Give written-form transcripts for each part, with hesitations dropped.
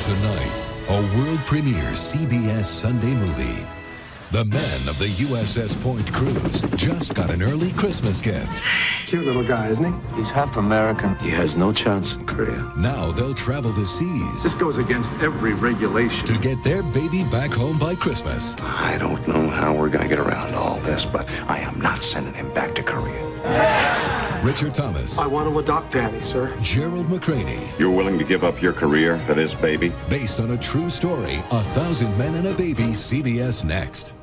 Tonight, a world premiere CBS Sunday movie. The men of the USS Point cruise just got an early Christmas gift. Cute little guy, isn't he? He's half American. He has no chance in Korea. Now they'll travel the seas. This goes against every regulation. To get their baby back home by Christmas. I don't know how we're going to get around all this, but I am not sending him back to Korea. Richard Thomas. I want to adopt Danny, sir. Gerald McRaney. You're willing to give up your career for this baby? Based on a true story, 1,000 Men and a Baby, CBS Next.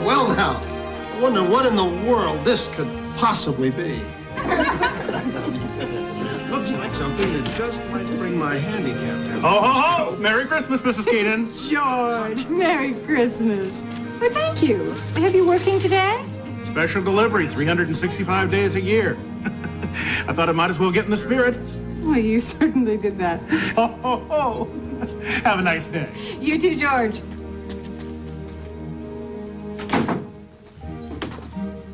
Well, now, I wonder what in the world this could possibly be. Looks like something that just might bring my handicap down. Ho, ho, ho! Merry Christmas, Mrs. Keenan. George, Merry Christmas. Well, thank you. Have you working today? Special delivery, 365 days a year. I thought I might as well get in the spirit. Well, you certainly did that. Ho, ho, ho! Have a nice day. You too, George.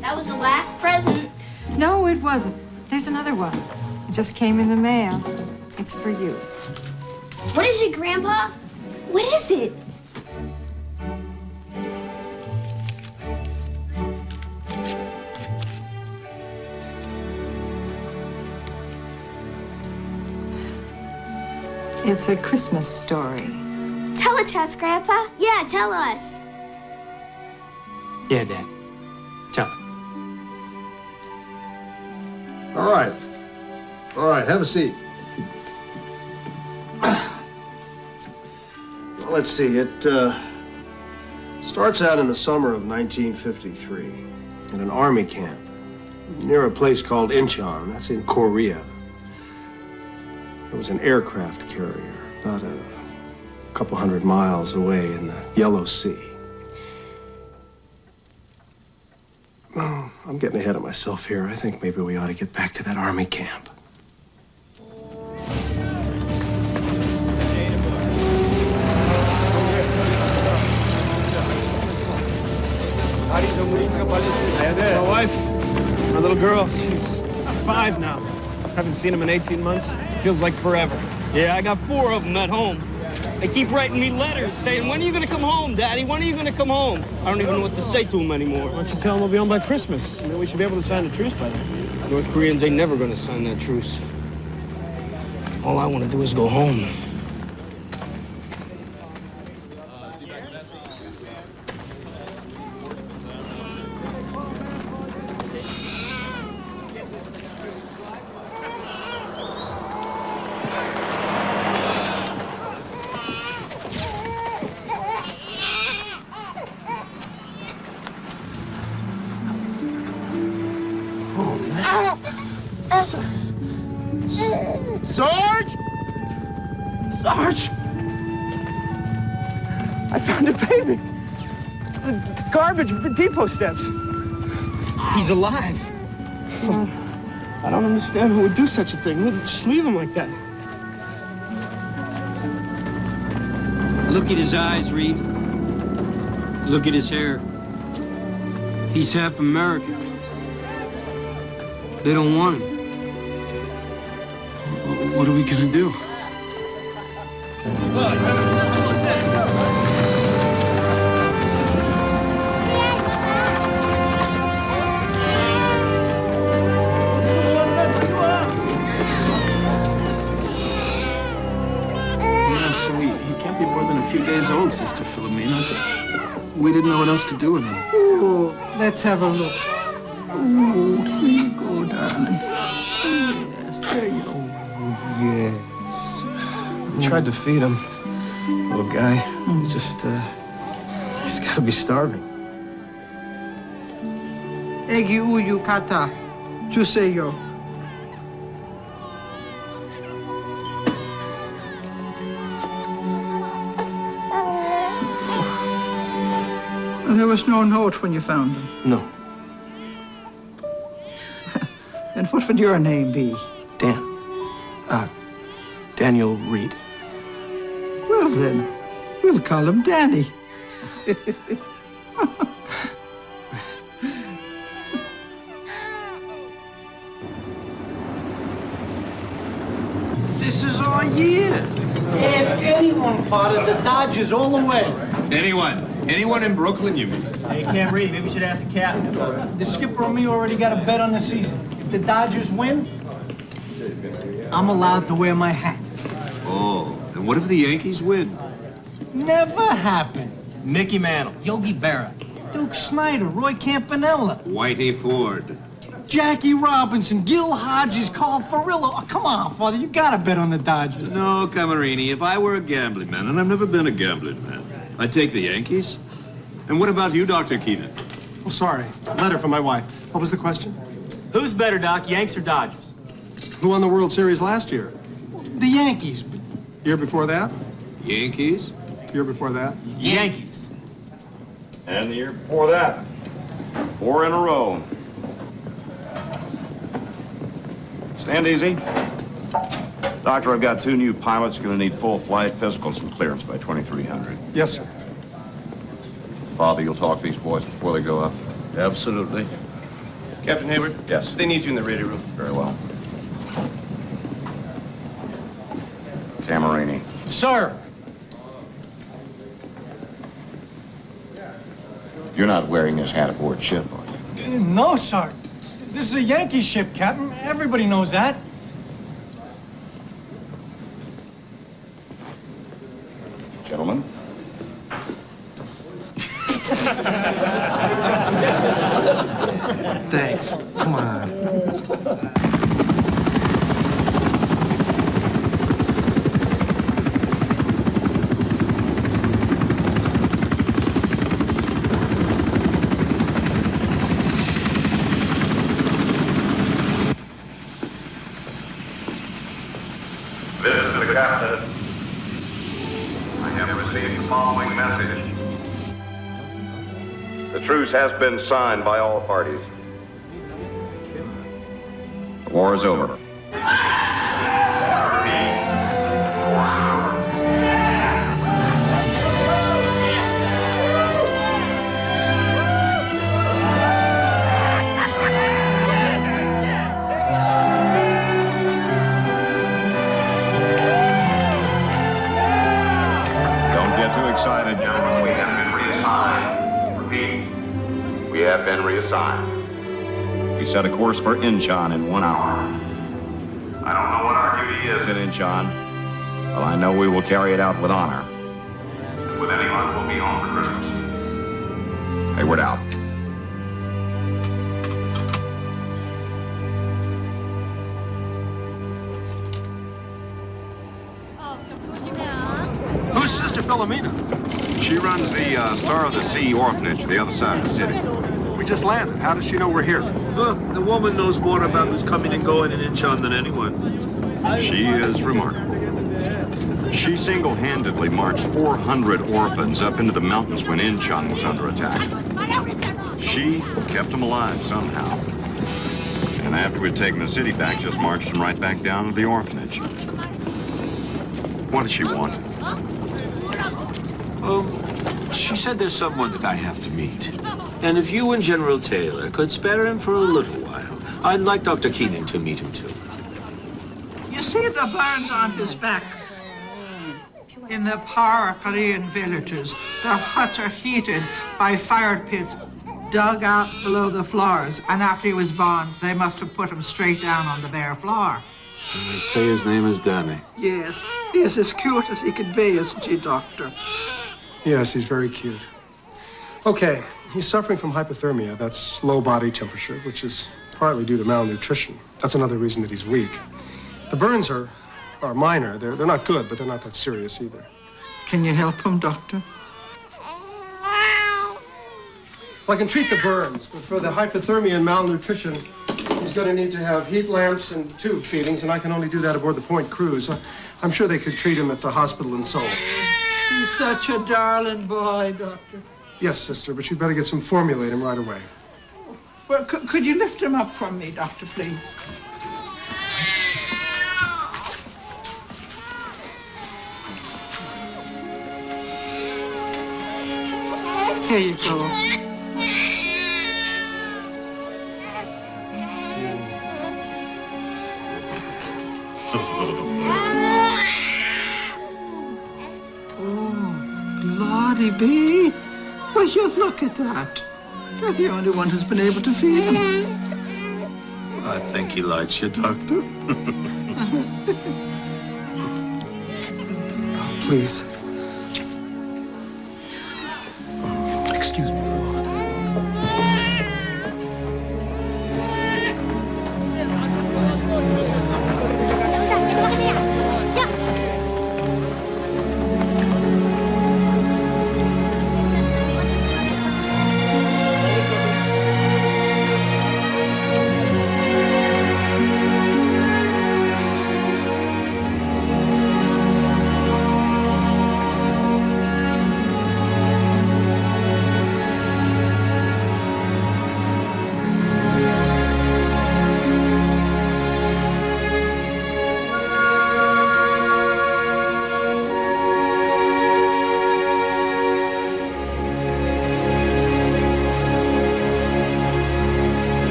That was the last present. No, it wasn't. There's another one. It just came in the mail. It's for you. What is it, Grandpa? What is it? It's a Christmas story. Tell it to us, Grandpa. Yeah, tell us. Yeah, Dad. Tell it. All right. All right, have a seat. Well, let's see. It starts out in the summer of 1953 in an army camp near a place called Incheon. That's in Korea. It was an aircraft carrier about a couple hundred miles away in the Yellow Sea. Oh, I'm getting ahead of myself here. I think maybe we ought to get back to that army camp. My wife, my little girl, she's 5 now. Haven't seen him in 18 months. Feels like forever. Yeah, I got 4 of them at home. They keep writing me letters saying, when are you going to come home, Daddy? When are you going to come home? I don't even know what to say to them anymore. Why don't you tell him we'll be home by Christmas? I mean, we should be able to sign a truce by then. North Koreans ain't never going to sign that truce. All I want to do is go home. Sarge! Sarge! I found a baby. The garbage with the depot steps. He's alive. I don't understand who would do such a thing. Who would just leave him like that? Look at his eyes, Reed. Look at his hair. He's half American. They don't want him. What are we gonna do? Yes, he can't be more than a few days old, Sister Philomena. We didn't know what else to do with him. Oh, let's have a look. Oh, there you go, darling. Yes, there you go. Yes. We tried to feed him, little guy. Just, he's got to be starving. Egi uyu kata, juseyo. And there was no note when you found him? No. And what would your name be? Dan. Daniel Reed. Well then, we'll call him Danny. This is our year. Ask anyone, Father. The Dodgers all the way. Anyone? Anyone in Brooklyn, you mean? Hey, Camerini, maybe we should ask the captain. The skipper and me already got a bet on the season. If the Dodgers win, I'm allowed to wear my hat. Oh, and what if the Yankees win? Never happened. Mickey Mantle, Yogi Berra. Duke Snyder, Roy Campanella, Whitey Ford. Jackie Robinson, Gil Hodges, Carl Furillo. Oh, come on, Father, you gotta bet on the Dodgers. No, Camerini, if I were a gambling man, and I've never been a gambling man, I'd take the Yankees. And what about you, Dr. Keenan? Oh, sorry. A letter from my wife. What was the question? Who's better, Doc, Yanks or Dodgers? Who won the World Series last year? The Yankees. Year before that? Yankees? Year before that? Yankees. And the year before that, 4 in a row. Stand easy. Doctor, I've got 2 new pilots going to need full flight physicals and clearance by 2300. Yes, sir. Father, you'll talk to these boys before they go up. Absolutely. Captain Hayward? Yes. They need you in the radio room. Very well. Camerini. Sir. You're not wearing this hat aboard ship, are you? No, sir. This is a Yankee ship, Captain. Everybody knows that. Gentlemen. Thanks. Come on. This is the captain. I have received the following message. The truce has been signed by all parties. The war is over. Excited. Gentlemen, we have been reassigned. Repeat, we have been reassigned. We set a course for Incheon in 1 hour. I don't know what our duty is. In Incheon, but I know we will carry it out with honor. And with any luck, we'll be home for Christmas. Hayward out. Who's Sister Philomena? She runs the Star of the Sea orphanage the other side of the city. We just landed. How does she know we're here? The woman knows more about who's coming and going in Incheon than anyone. She is remarkable. She single-handedly marched 400 orphans up into the mountains when Incheon was under attack. She kept them alive somehow. And after we'd taken the city back, just marched them right back down to the orphanage. What does she want? She said there's someone that I have to meet. And if you and General Taylor could spare him for a little while, I'd like Dr. Keenan to meet him too. You see the burns on his back? In the poor Korean villages, their huts are heated by fire pits dug out below the floors, and after he was born, they must have put him straight down on the bare floor. They say his name is Danny. Yes, he is as cute as he could be, isn't he, Doctor? Yes, he's very cute. Okay, he's suffering from hypothermia. That's low body temperature, which is partly due to malnutrition. That's another reason that he's weak. The burns are minor. They're not good, but they're not that serious either. Can you help him, Doctor? Well, I can treat the burns, but for the hypothermia and malnutrition, he's going to need to have heat lamps and tube feedings, and I can only do that aboard the Point cruise. I'm sure they could treat him at the hospital in Seoul. He's such a darling boy, Doctor. Yes, sister, but you'd better get some formulatum right away. Well, could you lift him up from me, doctor, please? Here you go. Lordy be. Well, you look at that. You're the only one who's been able to feed him. I think he likes you, Doctor. Please. Excuse me for a moment.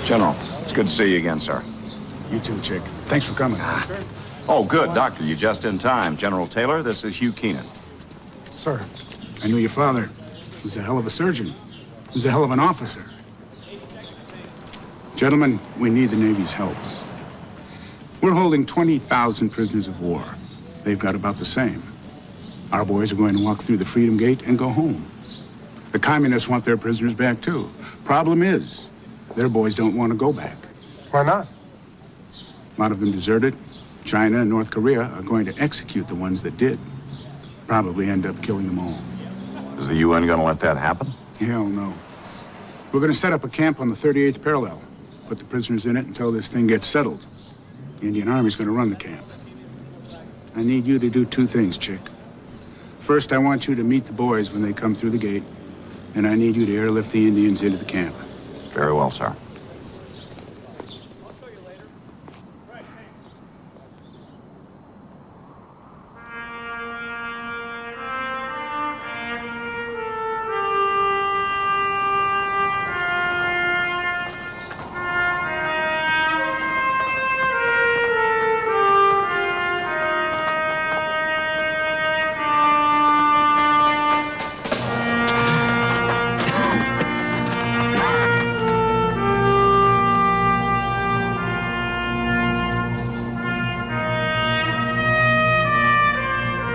General, it's good to see you again, sir. You too, Chick. Thanks for coming. Oh, good, Doctor. You're just in time. General Taylor, this is Hugh Keenan. Sir, I knew your father. He was a hell of a surgeon. He was a hell of an officer. Gentlemen, we need the Navy's help. We're holding 20,000 prisoners of war. They've got about the same. Our boys are going to walk through the Freedom Gate and go home. The communists want their prisoners back, too. Problem is, their boys don't want to go back. Why not? A lot of them deserted. China and North Korea are going to execute the ones that did. Probably end up killing them all. Is the UN going to let that happen? Hell no. We're going to set up a camp on the 38th parallel. Put the prisoners in it until this thing gets settled. The Indian Army's going to run the camp. I need you to do two things, Chick. First, I want you to meet the boys when they come through the gate. And I need you to airlift the Indians into the camp. Very well, sir.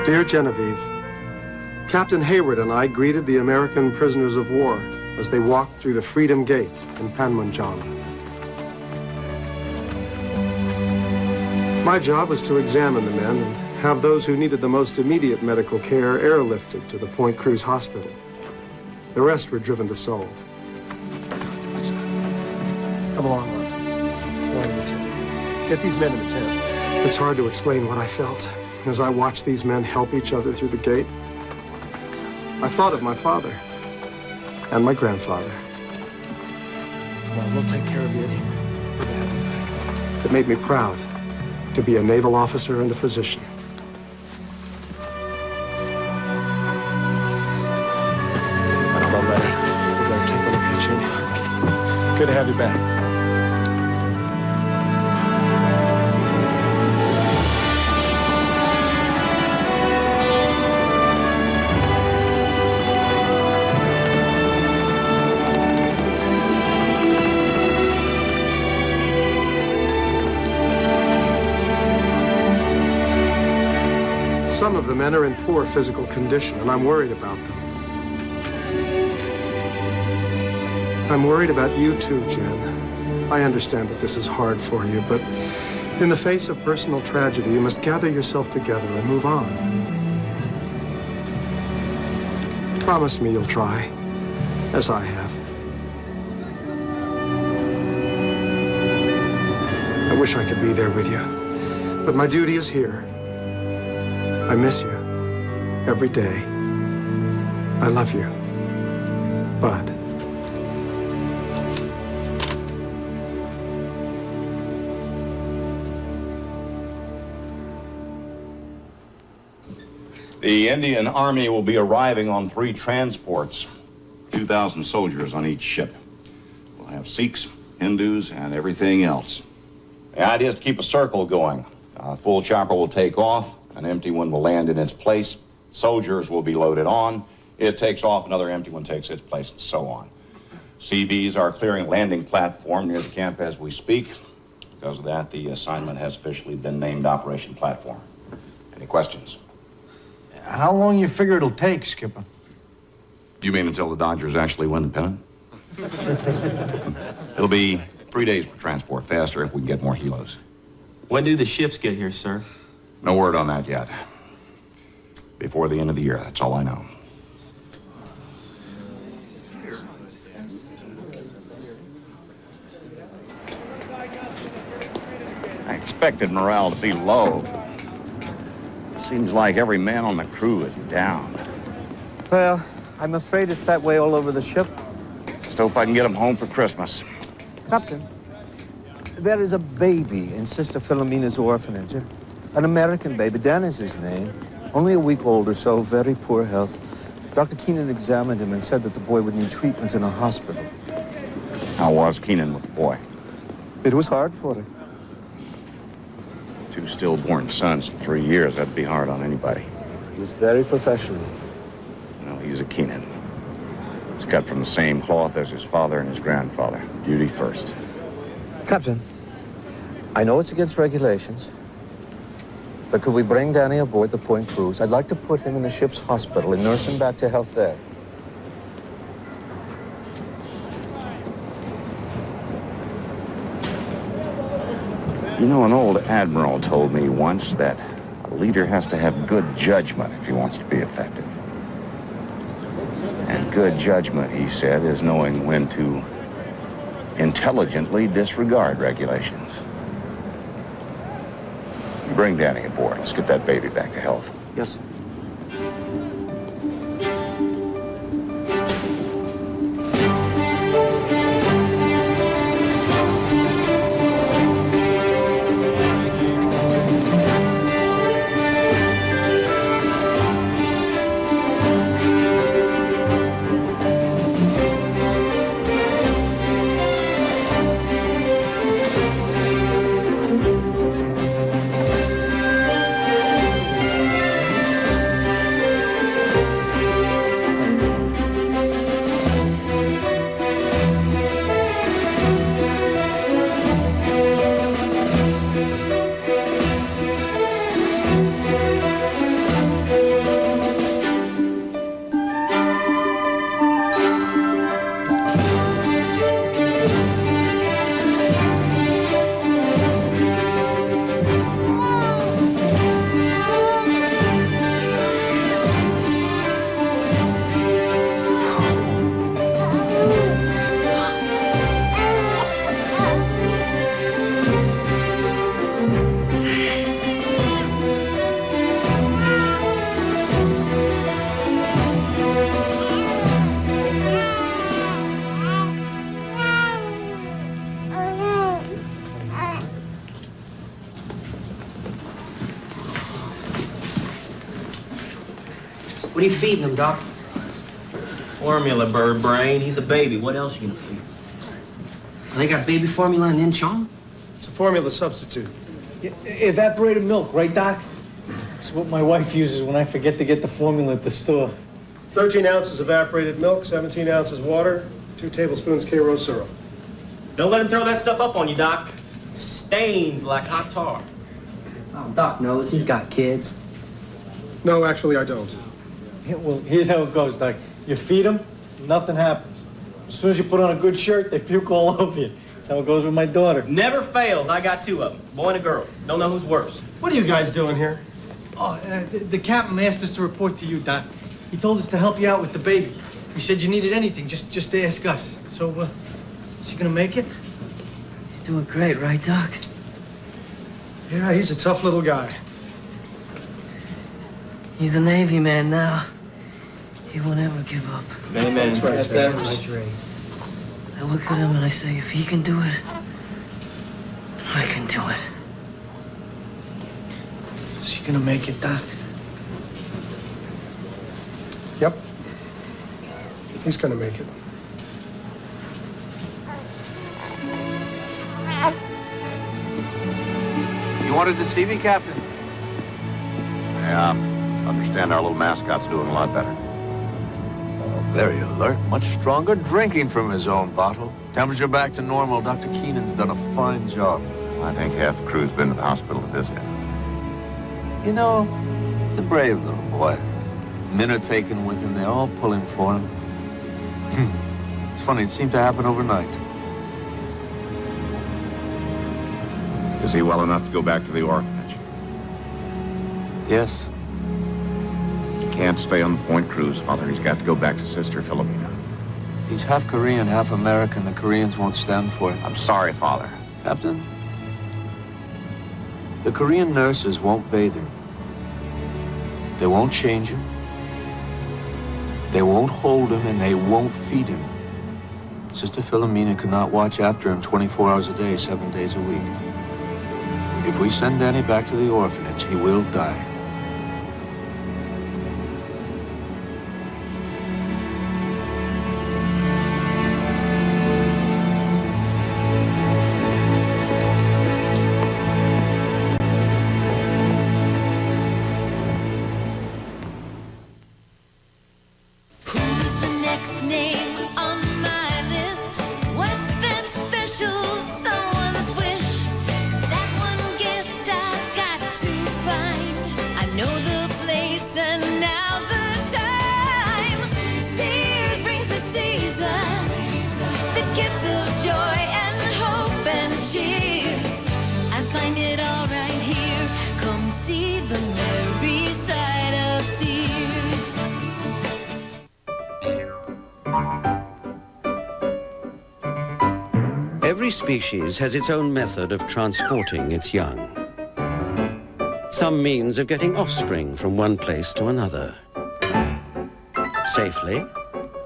Dear Genevieve, Captain Hayward and I greeted the American prisoners of war as they walked through the Freedom Gate in Panmunjom. My job was to examine the men and have those who needed the most immediate medical care airlifted to the Point Cruz Hospital. The rest were driven to Seoul. Come along, Mark. Go into the tent. Get these men in the tent. It's hard to explain what I felt as I watched these men help each other through the gate. I thought of my father and my grandfather. Well, we'll take care of you here. It made me proud to be a naval officer and a physician. Well, Letty, we're going to take a look at you. Good to have you back. Some of the men are in poor physical condition, and I'm worried about them. I'm worried about you too, Jen. I understand that this is hard for you, but in the face of personal tragedy, you must gather yourself together and move on. Promise me you'll try, as I have. I wish I could be there with you, but my duty is here. I miss you. every day, I love you. But the Indian Army will be arriving on 3 transports, 2,000 soldiers on each ship. We'll have Sikhs, Hindus, and everything else. The idea is to keep a circle going. A full chopper will take off, an empty one will land in its place, soldiers will be loaded on, it takes off, another empty one takes its place, and so on. CBs are clearing a landing platform near the camp as we speak. Because of that, the assignment has officially been named Operation Platform. Any questions? How long you figure it'll take, Skipper? You mean until the Dodgers actually win the pennant? It'll be 3 days per transport, faster if we can get more helos. When do the ships get here, sir? No word on that yet. Before the end of the year, that's all I know. I expected morale to be low. Seems like every man on the crew is down. Well, I'm afraid it's that way all over the ship. Just hope I can get them home for Christmas. Captain, there is a baby in Sister Philomena's orphanage. An American baby. Dan is his name. Only a week old or so, very poor health. Dr. Keenan examined him and said that the boy would need treatment in a hospital. How was Keenan with the boy? It was hard for him. 2 stillborn sons in 3 years, that'd be hard on anybody. He was very professional. Well, he's a Keenan. He's cut from the same cloth as his father and his grandfather. Duty first. Captain, I know it's against regulations, but could we bring Danny aboard the Point Cruise? I'd like to put him in the ship's hospital and nurse him back to health there. You know, an old admiral told me once that a leader has to have good judgment if he wants to be effective. And good judgment, he said, is knowing when to intelligently disregard regulations. Bring Danny aboard. Let's get that baby back to health. Yes, sir. What are you feeding him, Doc? Formula, bird brain. He's a baby. What else are you gonna feed him? They got baby formula in Incheon? It's a formula substitute. Evaporated milk, right, Doc? It's what my wife uses when I forget to get the formula at the store. 13 ounces evaporated milk, 17 ounces water, 2 tablespoons K-Row syrup. Don't let him throw that stuff up on you, Doc. Stains like hot tar. Oh, Doc knows. He's got kids. No, actually, I don't. Yeah, well, here's how it goes, Doc. You feed them, nothing happens. As soon as you put on a good shirt, they puke all over you. That's how it goes with my daughter. Never fails. I got 2 of them. Boy and a girl. Don't know who's worse. What are you guys doing here? Oh, the captain asked us to report to you, Doc. He told us to help you out with the baby. He said you needed anything, just ask us. So, is he gonna make it? He's doing great, right, Doc? Yeah, he's a tough little guy. He's a Navy man now. He won't ever give up. Amen. That's right, Trae. I look at him and I say, if he can do it, I can do it. Is she gonna make it, Doc? Yep. He's gonna make it. You wanted to see me, Captain? Yeah, understand our little mascot's doing a lot better. Very alert, much stronger, drinking from his own bottle. Temperature back to normal. Dr. Keenan's done a fine job. I think half the crew's been to the hospital to visit him. You know, he's a brave little boy. Men are taken with him. They're all pulling for him. It's funny, it seemed to happen overnight. Is he well enough to go back to the orphanage? Yes. He can't stay on the Point cruise, Father. He's got to go back to Sister Philomena. He's half Korean, half American. The Koreans won't stand for it. I'm sorry, Father. Captain, the Korean nurses won't bathe him. They won't change him. They won't hold him, and they won't feed him. Sister Philomena cannot watch after him 24 hours a day, 7 days a week. If we send Danny back to the orphanage, he will die. Every species has its own method of transporting its young. Some means of getting offspring from one place to another. Safely,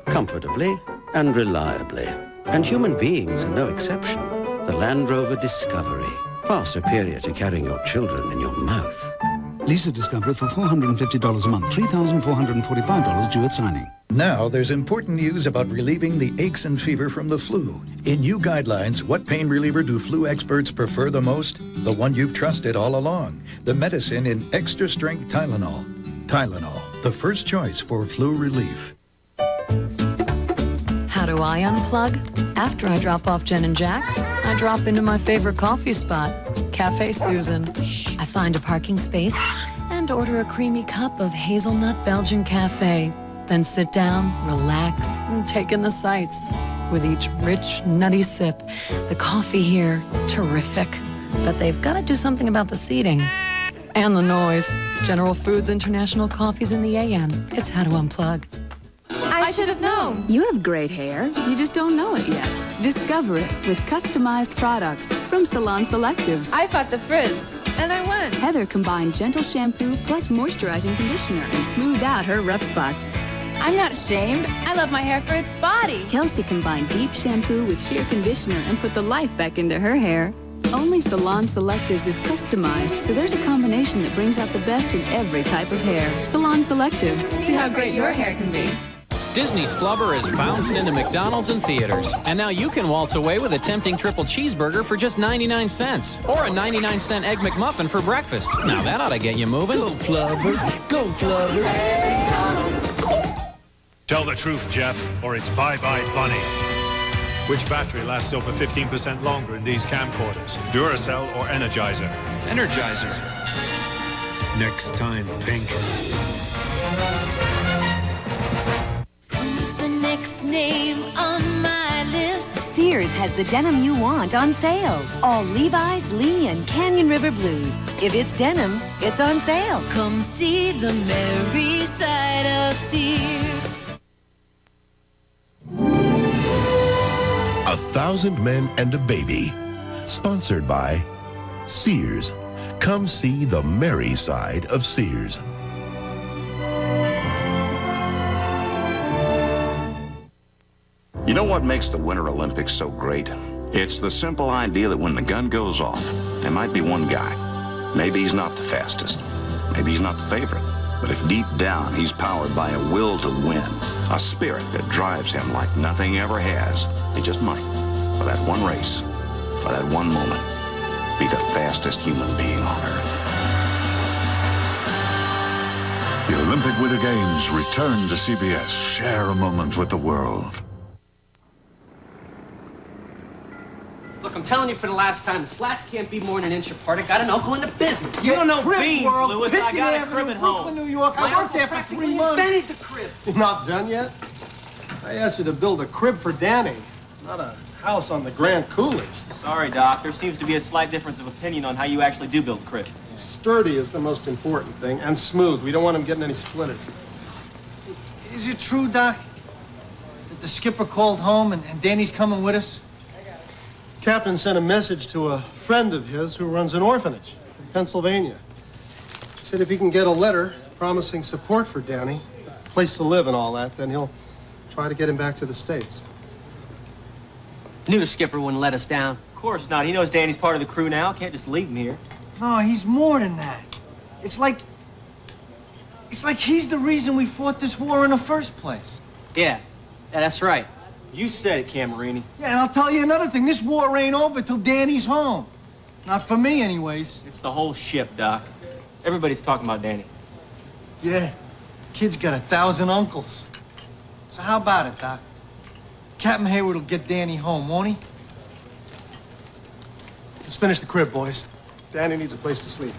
comfortably, and reliably. And human beings are no exception. The Land Rover Discovery, far superior to carrying your children in your mouth. Lease a Discovery for $450 a month, $3,445 due at signing. Now there's important news about relieving the aches and fever from the flu. In new guidelines, what pain reliever do flu experts prefer the most? The one you've trusted all along. The medicine in extra strength Tylenol. Tylenol, the first choice for flu relief. How do I unplug? After I drop off Jen and Jack, I drop into my favorite coffee spot, Cafe Susan. I find a parking space and order a creamy cup of hazelnut Belgian cafe. Then sit down, relax, and take in the sights. With each rich, nutty sip, the coffee here, terrific. But they've got to do something about the seating. And the noise. General Foods International Coffee's in the AM. It's how to unplug. I should have known. You have great hair. You just don't know it yet. Discover it with customized products from Salon Selectives. I fought the frizz, and I won. Heather combined gentle shampoo plus moisturizing conditioner and smoothed out her rough spots. I'm not ashamed. I love my hair for its body. Kelsey combined deep shampoo with sheer conditioner and put the life back into her hair. Only Salon Selectives is customized, so there's a combination that brings out the best in every type of hair. Salon Selectives. See how great your hair can be. Disney's Flubber is bounced into McDonald's and theaters. And now you can waltz away with a tempting triple cheeseburger for just 99 cents. Or a 99-cent Egg McMuffin for breakfast. Now that ought to get you moving. Go Flubber. Go Flubber. Tell the truth, Jeff, or it's bye-bye Bunny. Which battery lasts over 15% longer in these camcorders? Duracell or Energizer? Energizer. Next time, Pink. Who's the next name on my list? Sears has the denim you want on sale. All Levi's, Lee, and Canyon River Blues. If it's denim, it's on sale. Come see the merry side of Sears. 1,000 Men and a Baby. Sponsored by Sears. Come see the merry side of Sears. You know what makes the Winter Olympics so great? It's the simple idea that when the gun goes off, there might be one guy. Maybe he's not the fastest. Maybe he's not the favorite. But if deep down he's powered by a will to win, a spirit that drives him like nothing ever has, he just might, for that one race, for that one moment, be the fastest human being on Earth. The Olympic Winter Games return to CBS. Share a moment with the world. Look, I'm telling you for the last time, the slats can't be more than an inch apart. I got an uncle in the business. You Yeah, don't know crib beans, world, Lewis. I Pickett got a Avenue, crib at Brooklyn, home. New York. I My worked uncle there for practically 3 months. invented the crib. You're not done yet? I asked you to build a crib for Danny, not a house on the Grand Coolidge. Sorry, Doc. There seems to be a slight difference of opinion on how you actually do build a crib. Sturdy is the most important thing, and smooth. We don't want him getting any splinters. Is it true, Doc, that the skipper called home and Danny's coming with us? Captain sent a message to a friend of his who runs an orphanage in Pennsylvania. He said if he can get a letter promising support for Danny, a place to live and all that, then he'll try to get him back to the States. Knew the skipper wouldn't let us down. Of course not. He knows Danny's part of the crew now. Can't just leave him here. No, he's more than that. It's like he's the reason we fought this war in the first place. Yeah, that's right. You said it, Camerini. Yeah, and I'll tell you another thing. This war ain't over till Danny's home. Not for me, anyways. It's the whole ship, Doc. Everybody's talking about Danny. Yeah, kid's got 1,000 uncles. So how about it, Doc? Captain Hayward will get Danny home, won't he? Let's finish the crib, boys. Danny needs a place to sleep.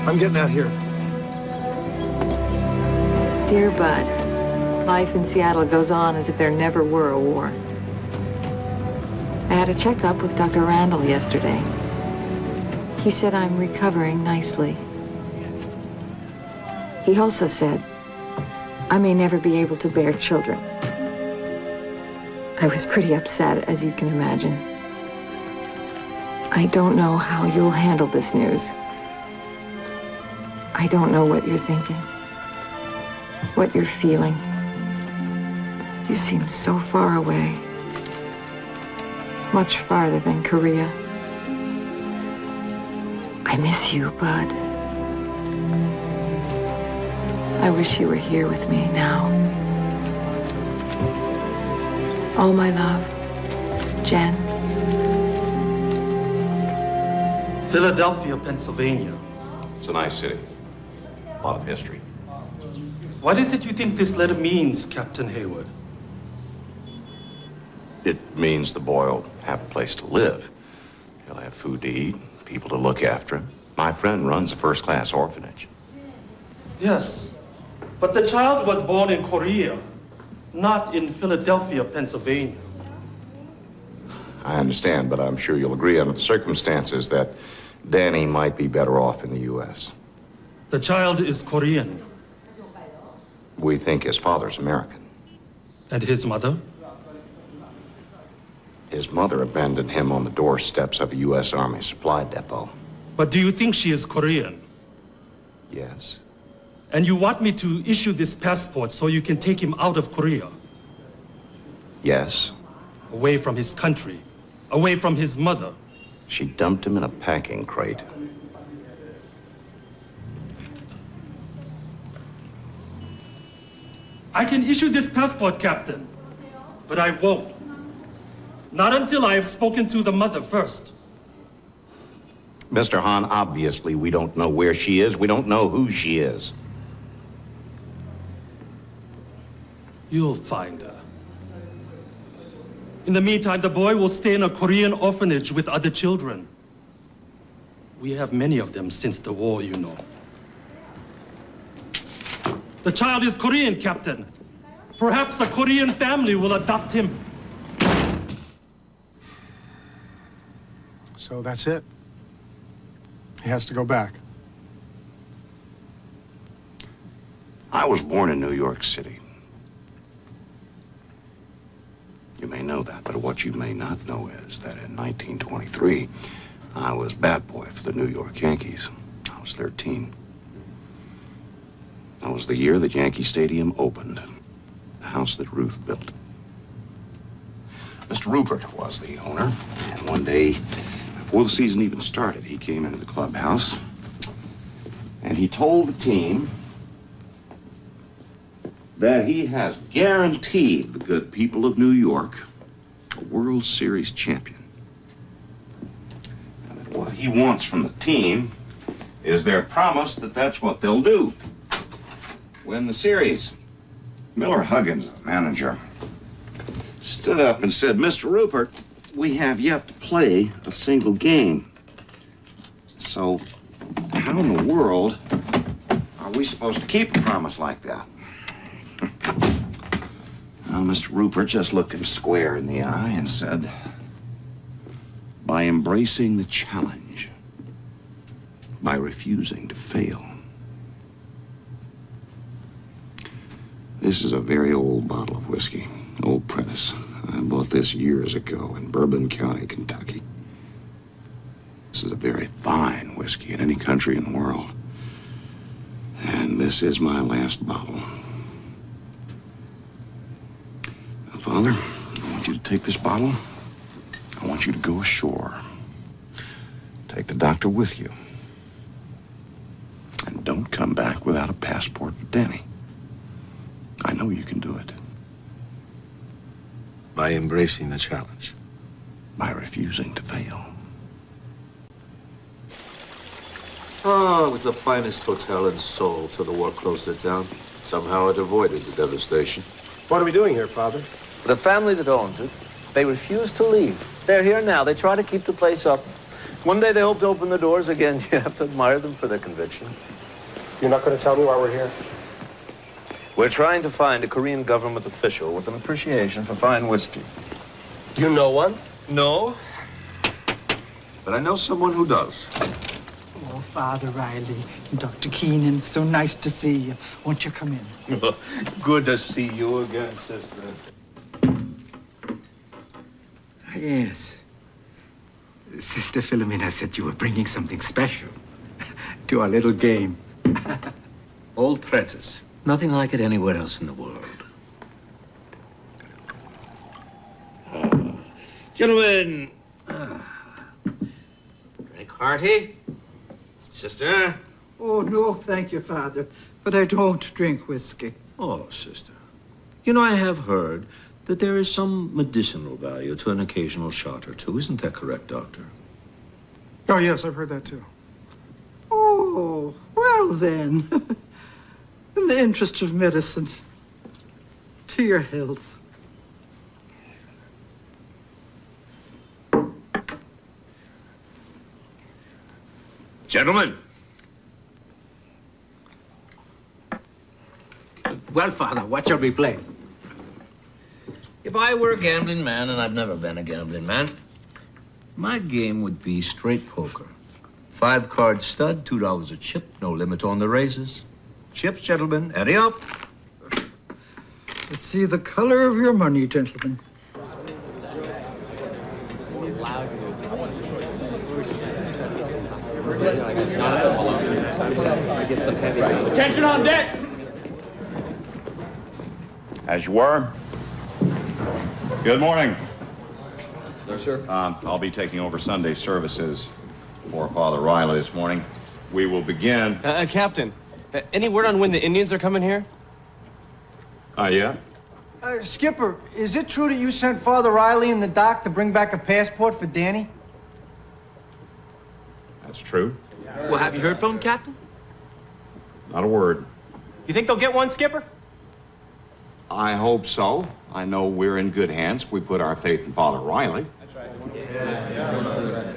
I'm getting out here. Dear Bud, life in Seattle goes on as if there never were a war. I had a checkup with Dr. Randall yesterday. He said I'm recovering nicely. He also said I may never be able to bear children. I was pretty upset, as you can imagine. I don't know how you'll handle this news. I don't know what you're thinking, what you're feeling. You seem so far away, much farther than Korea. I miss you, Bud. I wish you were here with me now. All my love, Jen. Philadelphia, Pennsylvania. It's a nice city. A lot of history. What is it you think this letter means, Captain Hayward? It means the boy will have a place to live. He'll have food to eat, people to look after him. My friend runs a first-class orphanage. Yes, but the child was born in Korea, not in Philadelphia, Pennsylvania. I understand, but I'm sure you'll agree under the circumstances that Danny might be better off in the U.S. The child is Korean. We think his father's American. And his mother? His mother abandoned him on the doorsteps of a U.S. Army supply depot. But do you think she is Korean? Yes. And you want me to issue this passport so you can take him out of Korea? Yes. Away from his country, away from his mother. She dumped him in a packing crate. I can issue this passport, Captain, but I won't. Not until I have spoken to the mother first. Mr. Hahn, obviously we don't know where she is. We don't know who she is. You'll find her. In the meantime, the boy will stay in a Korean orphanage with other children. We have many of them since the war, you know. The child is Korean, Captain. Perhaps a Korean family will adopt him. So that's it. He has to go back. I was born in New York City. You may know that, but what you may not know is that in 1923, I was bat boy for the New York Yankees. I was 13. That was the year that Yankee Stadium opened, the house that Ruth built. Mr. Rupert was the owner, and one day, before the season even started, he came into the clubhouse, and he told the team that he has guaranteed the good people of New York a World Series champion. And that what he wants from the team is their promise that that's what they'll do. Win the series. Miller Huggins, the manager, stood up and said, Mr. Rupert, we have yet to play a single game. So how in the world are we supposed to keep a promise like that? Well, Mr. Rupert just looked him square in the eye and said, by embracing the challenge, by refusing to fail. This is a very old bottle of whiskey, Old Prentice. I bought this years ago in Bourbon County, Kentucky. This is a very fine whiskey in any country in the world. And this is my last bottle. Now, Father, I want you to take this bottle. I want you to go ashore. Take the doctor with you. And don't come back without a passport for Danny. I know you can do it. By embracing the challenge. By refusing to fail. Oh, it was the finest hotel in Seoul till the war closed it down. Somehow it avoided the devastation. What are we doing here, Father? The family that owns it, they refuse to leave. They're here now. They try to keep the place up. One day they hope to open the doors again. You have to admire them for their conviction. You're not going to tell me why we're here? We're trying to find a Korean government official with an appreciation for fine whiskey. Do you know one? No, but I know someone who does. Oh, Father Riley, Dr. Keenan, so nice to see you. Won't you come in? Good to see you again, sister. Yes. Sister Philomena said you were bringing something special to our little game. Old Prentice. Nothing like it anywhere else in the world. Gentlemen, drink hearty. Sister? Oh, no, thank you, Father. But I don't drink whiskey. Oh, sister. You know, I have heard that there is some medicinal value to an occasional shot or two. Isn't that correct, Doctor? Oh, yes, I've heard that too. Oh, well then. In the interest of medicine. To your health. Gentlemen. Well, Father, what shall we play? If I were a gambling man, and I've never been a gambling man, my game would be straight poker. 5-card stud, $2 a chip, no limit on the raises. Chips, gentlemen, ante up. Let's see the color of your money, gentlemen. Attention on deck! As you were. Good morning. No, sir. I'll be taking over Sunday services for Father Riley this morning. We will begin. Captain, any word on when the Indians are coming here? Yeah? Skipper, is it true that you sent Father Riley and the doc to bring back a passport for Danny? That's true. Well, have you heard from him, Captain? Not a word. You think they'll get one, Skipper? I hope so. I know we're in good hands. We put our faith in Father Riley. That's right. Yeah.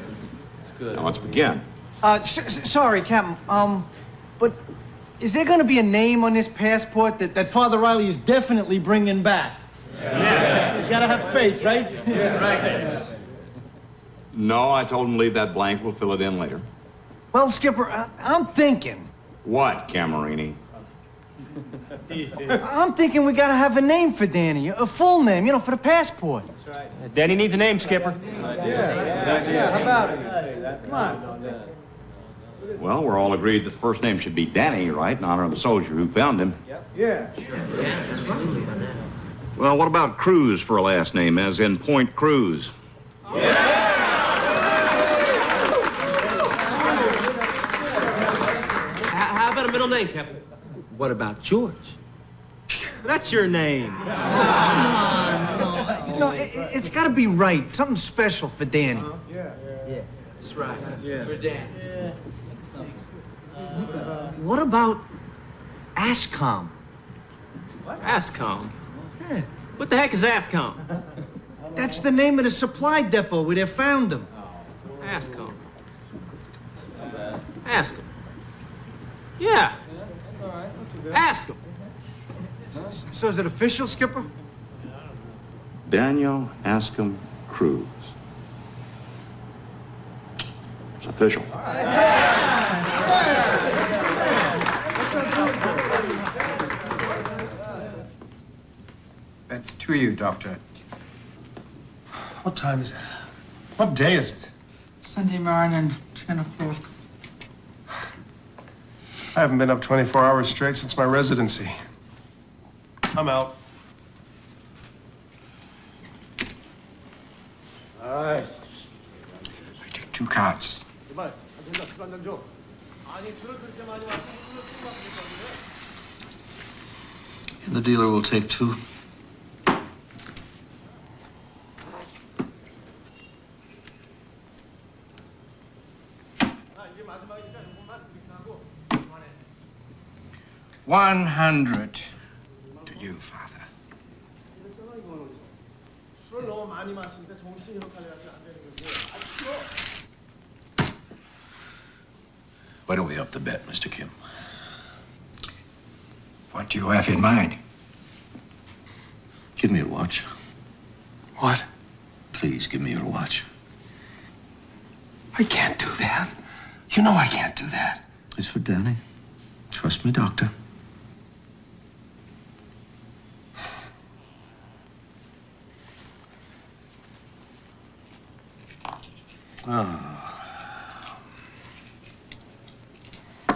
Now let's begin. Sorry, Captain. But Is there gonna be a name on this passport that Father Riley is definitely bringing back? Yeah. You gotta have faith, right? Yeah, right. No, I told him to leave that blank. We'll fill it in later. Well, Skipper, I'm thinking. What, Camerini? I'm thinking we gotta have a name for Danny, a full name, for the passport. That's right. Danny needs a name, Skipper. Yeah, how about it? Come on. Well, we're all agreed that the first name should be Danny, right? In honor of the soldier who found him. Yeah. Well, what about Cruz for a last name, as in Point Cruz? How about a middle name, Captain? What about George? That's your name. Come on, no. It's gotta be right. Something special for Danny. Yeah, that's right. Yeah. For Danny. What about Ashcombe? What? Ascom? Yeah. What the heck is Ascom? That's the name of the supply depot where they found him. Ascom. Ask him. Yeah. Ask him. So is it official, Skipper? Daniel Ascom Cruz. It's official. That's to you, Doctor. What time is it? What day is it? Sunday morning, 10 o'clock. I haven't been up 24 hours straight since my residency. I'm out. All right. I take 2 cards. And the dealer will take 2. $100 to you, Father. Why don't we up the bet, Mr. Kim? What do you have in mind? Give me your watch. What? Please, give me your watch. I can't do that. You know I can't do that. It's for Danny. Trust me, Doctor.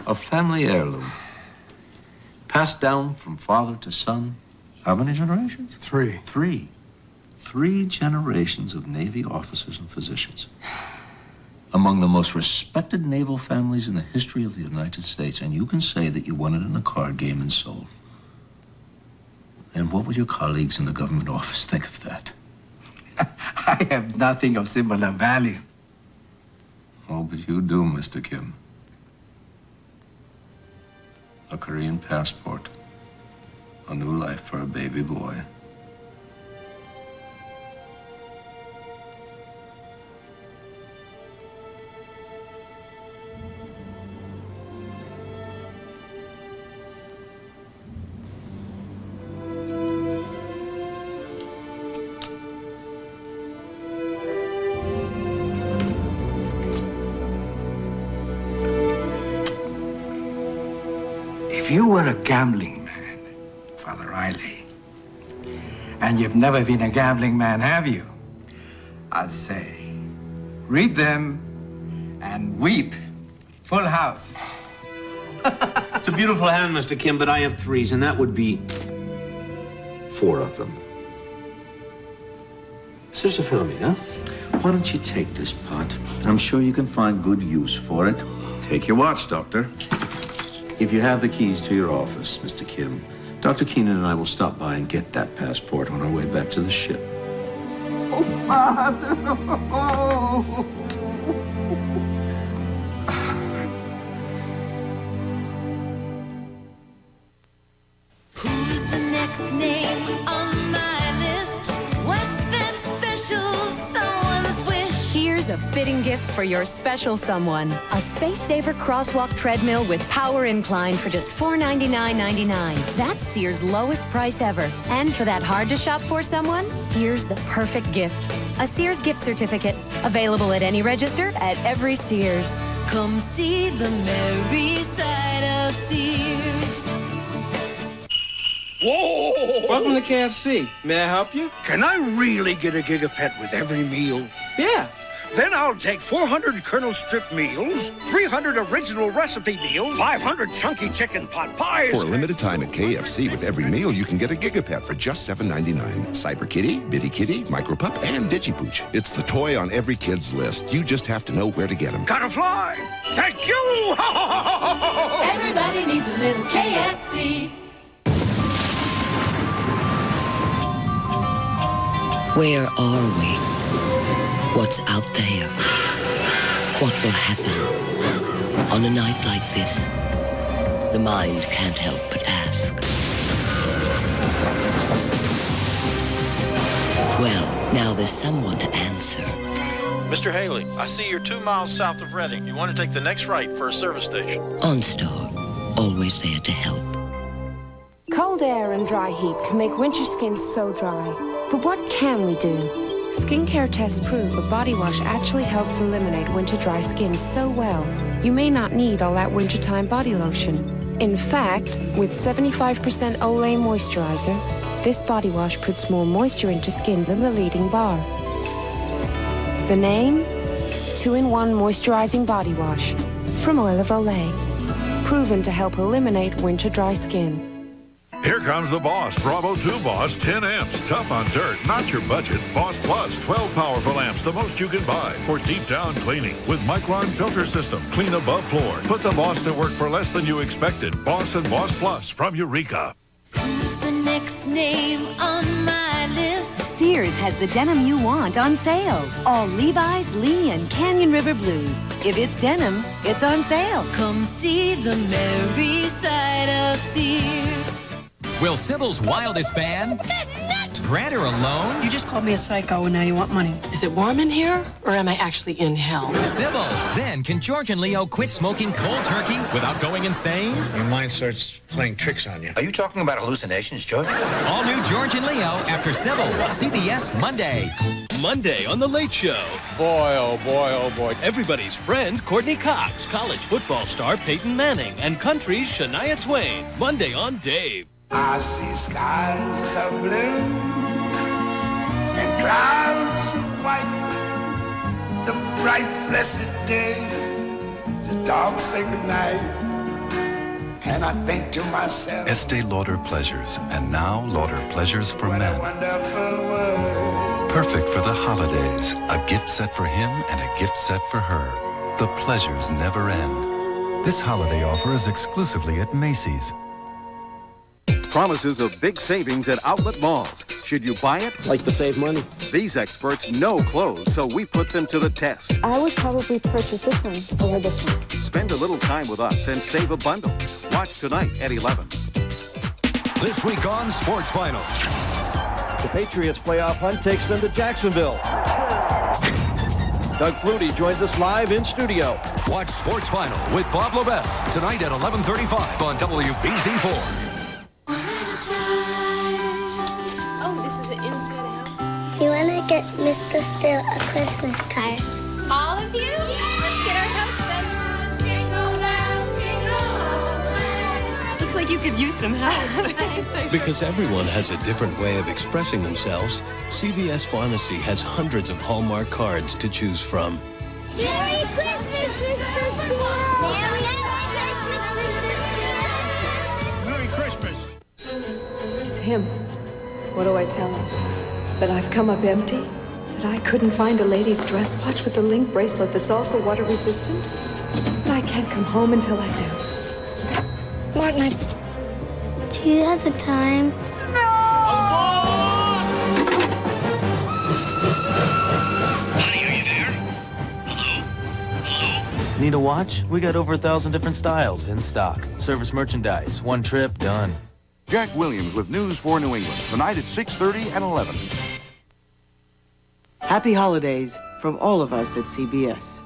A family heirloom. Passed down from father to son. How many generations? 3. 3. 3 generations of Navy officers and physicians. Among the most respected naval families in the history of the United States. And you can say that you won it in a card game and sold. And what would your colleagues in the government office think of that? I have nothing of similar value. Oh, but you do, Mr. Kim. A Korean passport. A new life for a baby boy. If you were a gambling man, Father Riley, and you've never been a gambling man, have you? I'll say, read them and weep. Full house. It's a beautiful hand, Mr. Kim, but I have 3s, and that would be 4 of them. Sister Philomena, why don't you take this pot? I'm sure you can find good use for it. Take your watch, Doctor. If you have the keys to your office, Mr. Kim, Dr. Keenan and I will stop by and get that passport on our way back to the ship. Oh, Father. Oh. Who's the next name on my list? What's that special someone's wish? Here's Choose a fitting gift for your special someone. A space-saver crosswalk treadmill with power incline for just $499.99. That's Sears' lowest price ever. And for that hard-to-shop-for someone, here's the perfect gift. A Sears gift certificate. Available at any register at every Sears. Come see the merry side of Sears. Whoa! Welcome to KFC. May I help you? Can I really get a gigapet with every meal? Yeah. Then I'll take 400 Colonel Strip meals, 300 original recipe meals, 500 chunky chicken pot pies. For a limited time at KFC, with every meal, you can get a gigapet for just $7.99. Cyber Kitty, Bitty Kitty, Micro Pup, and Digipooch. It's the toy on every kid's list. You just have to know where to get them. Gotta fly! Thank you! Everybody needs a little KFC. Where are we? What's out there? What will happen? On a night like this, the mind can't help but ask. Well, now there's someone to answer. Mr. Haley, I see you're 2 miles south of Reading. You want to take the next right for a service station. OnStar, always there to help. Cold air and dry heat can make winter skin so dry. But what can we do? Skincare tests prove a body wash actually helps eliminate winter dry skin so well, you may not need all that wintertime body lotion. In fact, with 75% Olay moisturizer, this body wash puts more moisture into skin than the leading bar. The name? 2-in-1 Moisturizing Body Wash from Oil of Olay. Proven to help eliminate winter dry skin. Here comes the Boss Bravo 2 Boss 10 amps. Tough on dirt, not your budget. Boss Plus 12 powerful amps, the most you can buy for deep down cleaning with Micron filter system. Clean above floor. Put the Boss to work for less than you expected. Boss and Boss Plus from Eureka. Who's the next name on my list? Sears has the denim you want on sale. All Levi's, Lee, and Canyon River Blues. If it's denim, it's on sale. Come see the merry side of Sears. Will Sybil's wildest fan grant her a loan? You just called me a psycho and now you want money. Is it warm in here or am I actually in hell? Sybil, then can George and Leo quit smoking cold turkey without going insane? Your mind starts playing tricks on you. Are you talking about hallucinations, George? All new George and Leo after Sybil. CBS Monday. Monday on The Late Show. Boy, oh boy, oh boy. Everybody's friend, Courtney Cox, college football star Peyton Manning, and country's Shania Twain. Monday on Dave. I see skies of blue and clouds of white. The bright, blessed day, the dark, sacred night. And I think to myself, Estee Lauder Pleasures, and now Lauder Pleasures for what Men. a wonderful world. Perfect for the holidays, a gift set for him and a gift set for her. The pleasures never end. This holiday offer is exclusively at Macy's. Promises of big savings at outlet malls. Should you buy it? Like to save money? These experts know clothes, so we put them to the test. I would probably purchase this one over this one. Spend a little time with us and save a bundle. Watch tonight at 11. This week on Sports Finals. The Patriots playoff hunt takes them to Jacksonville. Doug Flutie joins us live in studio. Watch Sports Final with Bob Lobel tonight at 11:35 on WBZ4. Oh, this is an inside house? You want to get Mr. Steele a Christmas card? All of you? Let's get our coats then. Looks like you could use some help. Because everyone has a different way of expressing themselves, CVS Pharmacy has hundreds of Hallmark cards to choose from. Merry Christmas, Mr. Steele! Merry Christmas! It's him. What do I tell him? That I've come up empty? That I couldn't find a lady's dress watch with a link bracelet that's also water resistant? That I can't come home until I do. Martin, do you have the time? Need a watch? We got over 1,000 different styles in stock. Service merchandise. One trip, done. Jack Williams with news for New England. Tonight at 6:30 and 11. Happy holidays from all of us at CBS.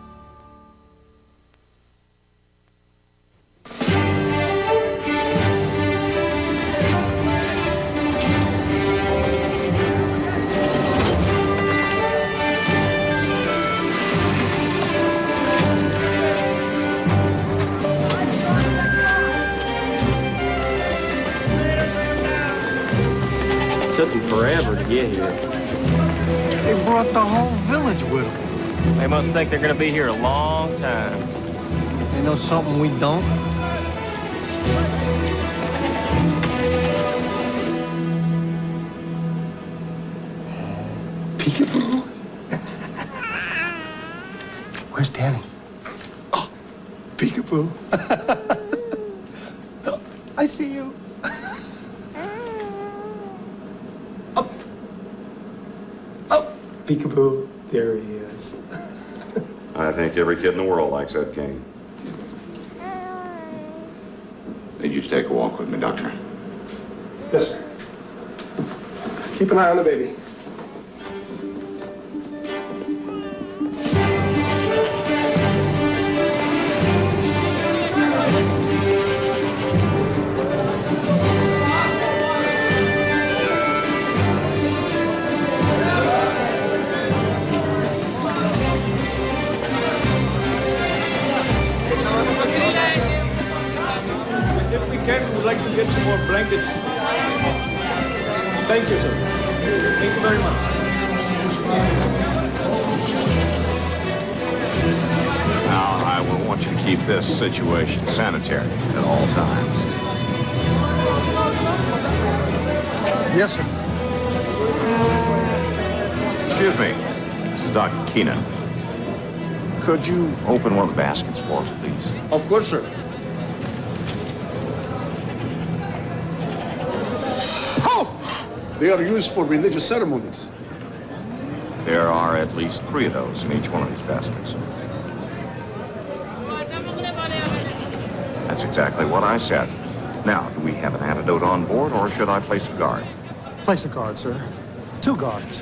Took them forever to get here. They brought the whole village with them. They must think they're gonna be here a long time. They know something we don't? Peekaboo. Where's Danny? Oh, peekaboo. I see you. Peekaboo, there he is. I think every kid in the world likes that game. Need you to take a walk with me, Doctor. Yes, sir. Keep an eye on the baby. We'd like to get some more blankets. Thank you, sir. Thank you very much. Now, I will want you to keep this situation sanitary at all times. Yes, sir. Excuse me. This is Dr. Keenan. Could you open one of the baskets for us, please? Of course, sir. They are used for religious ceremonies. There are at least 3 of those in each one of these baskets. That's exactly what I said. Now, do we have an antidote on board, or should I place a guard? Place a guard, sir. 2 guards.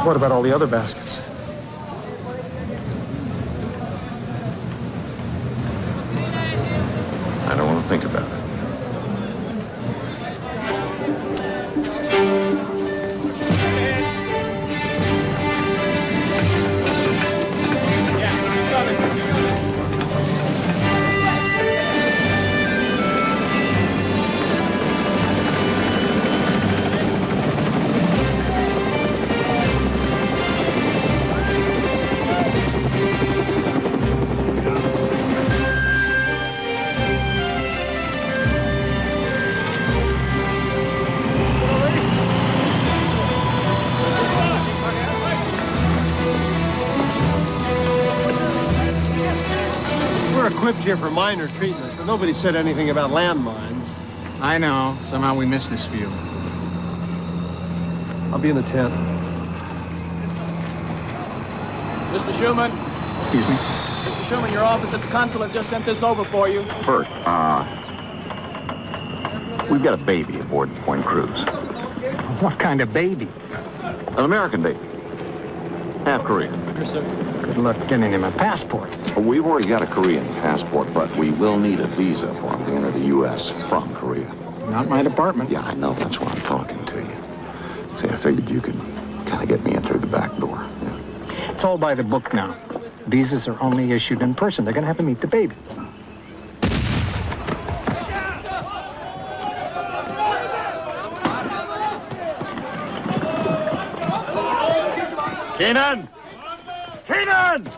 What about all the other baskets? I don't want to think about it. Equipped here for minor treatments, but nobody said anything about landmines. I know. Somehow we missed this field. I'll be in the tent. Mr. Schumann? Excuse me? Mr. Schumann, your office at the consulate just sent this over for you. Bert, we've got a baby aboard the Point Cruise. What kind of baby? An American baby. Half Korean. Yes, sir. Good luck getting him a passport. We've already got a Korean passport, but we will need a visa for him to enter the U.S. from Korea. Not my department. Yeah, I know. That's why I'm talking to you. See, I figured you could kind of get me in through the back door. Yeah. It's all by the book now. Visas are only issued in person. They're going to have to meet the baby. Keenan! Keenan!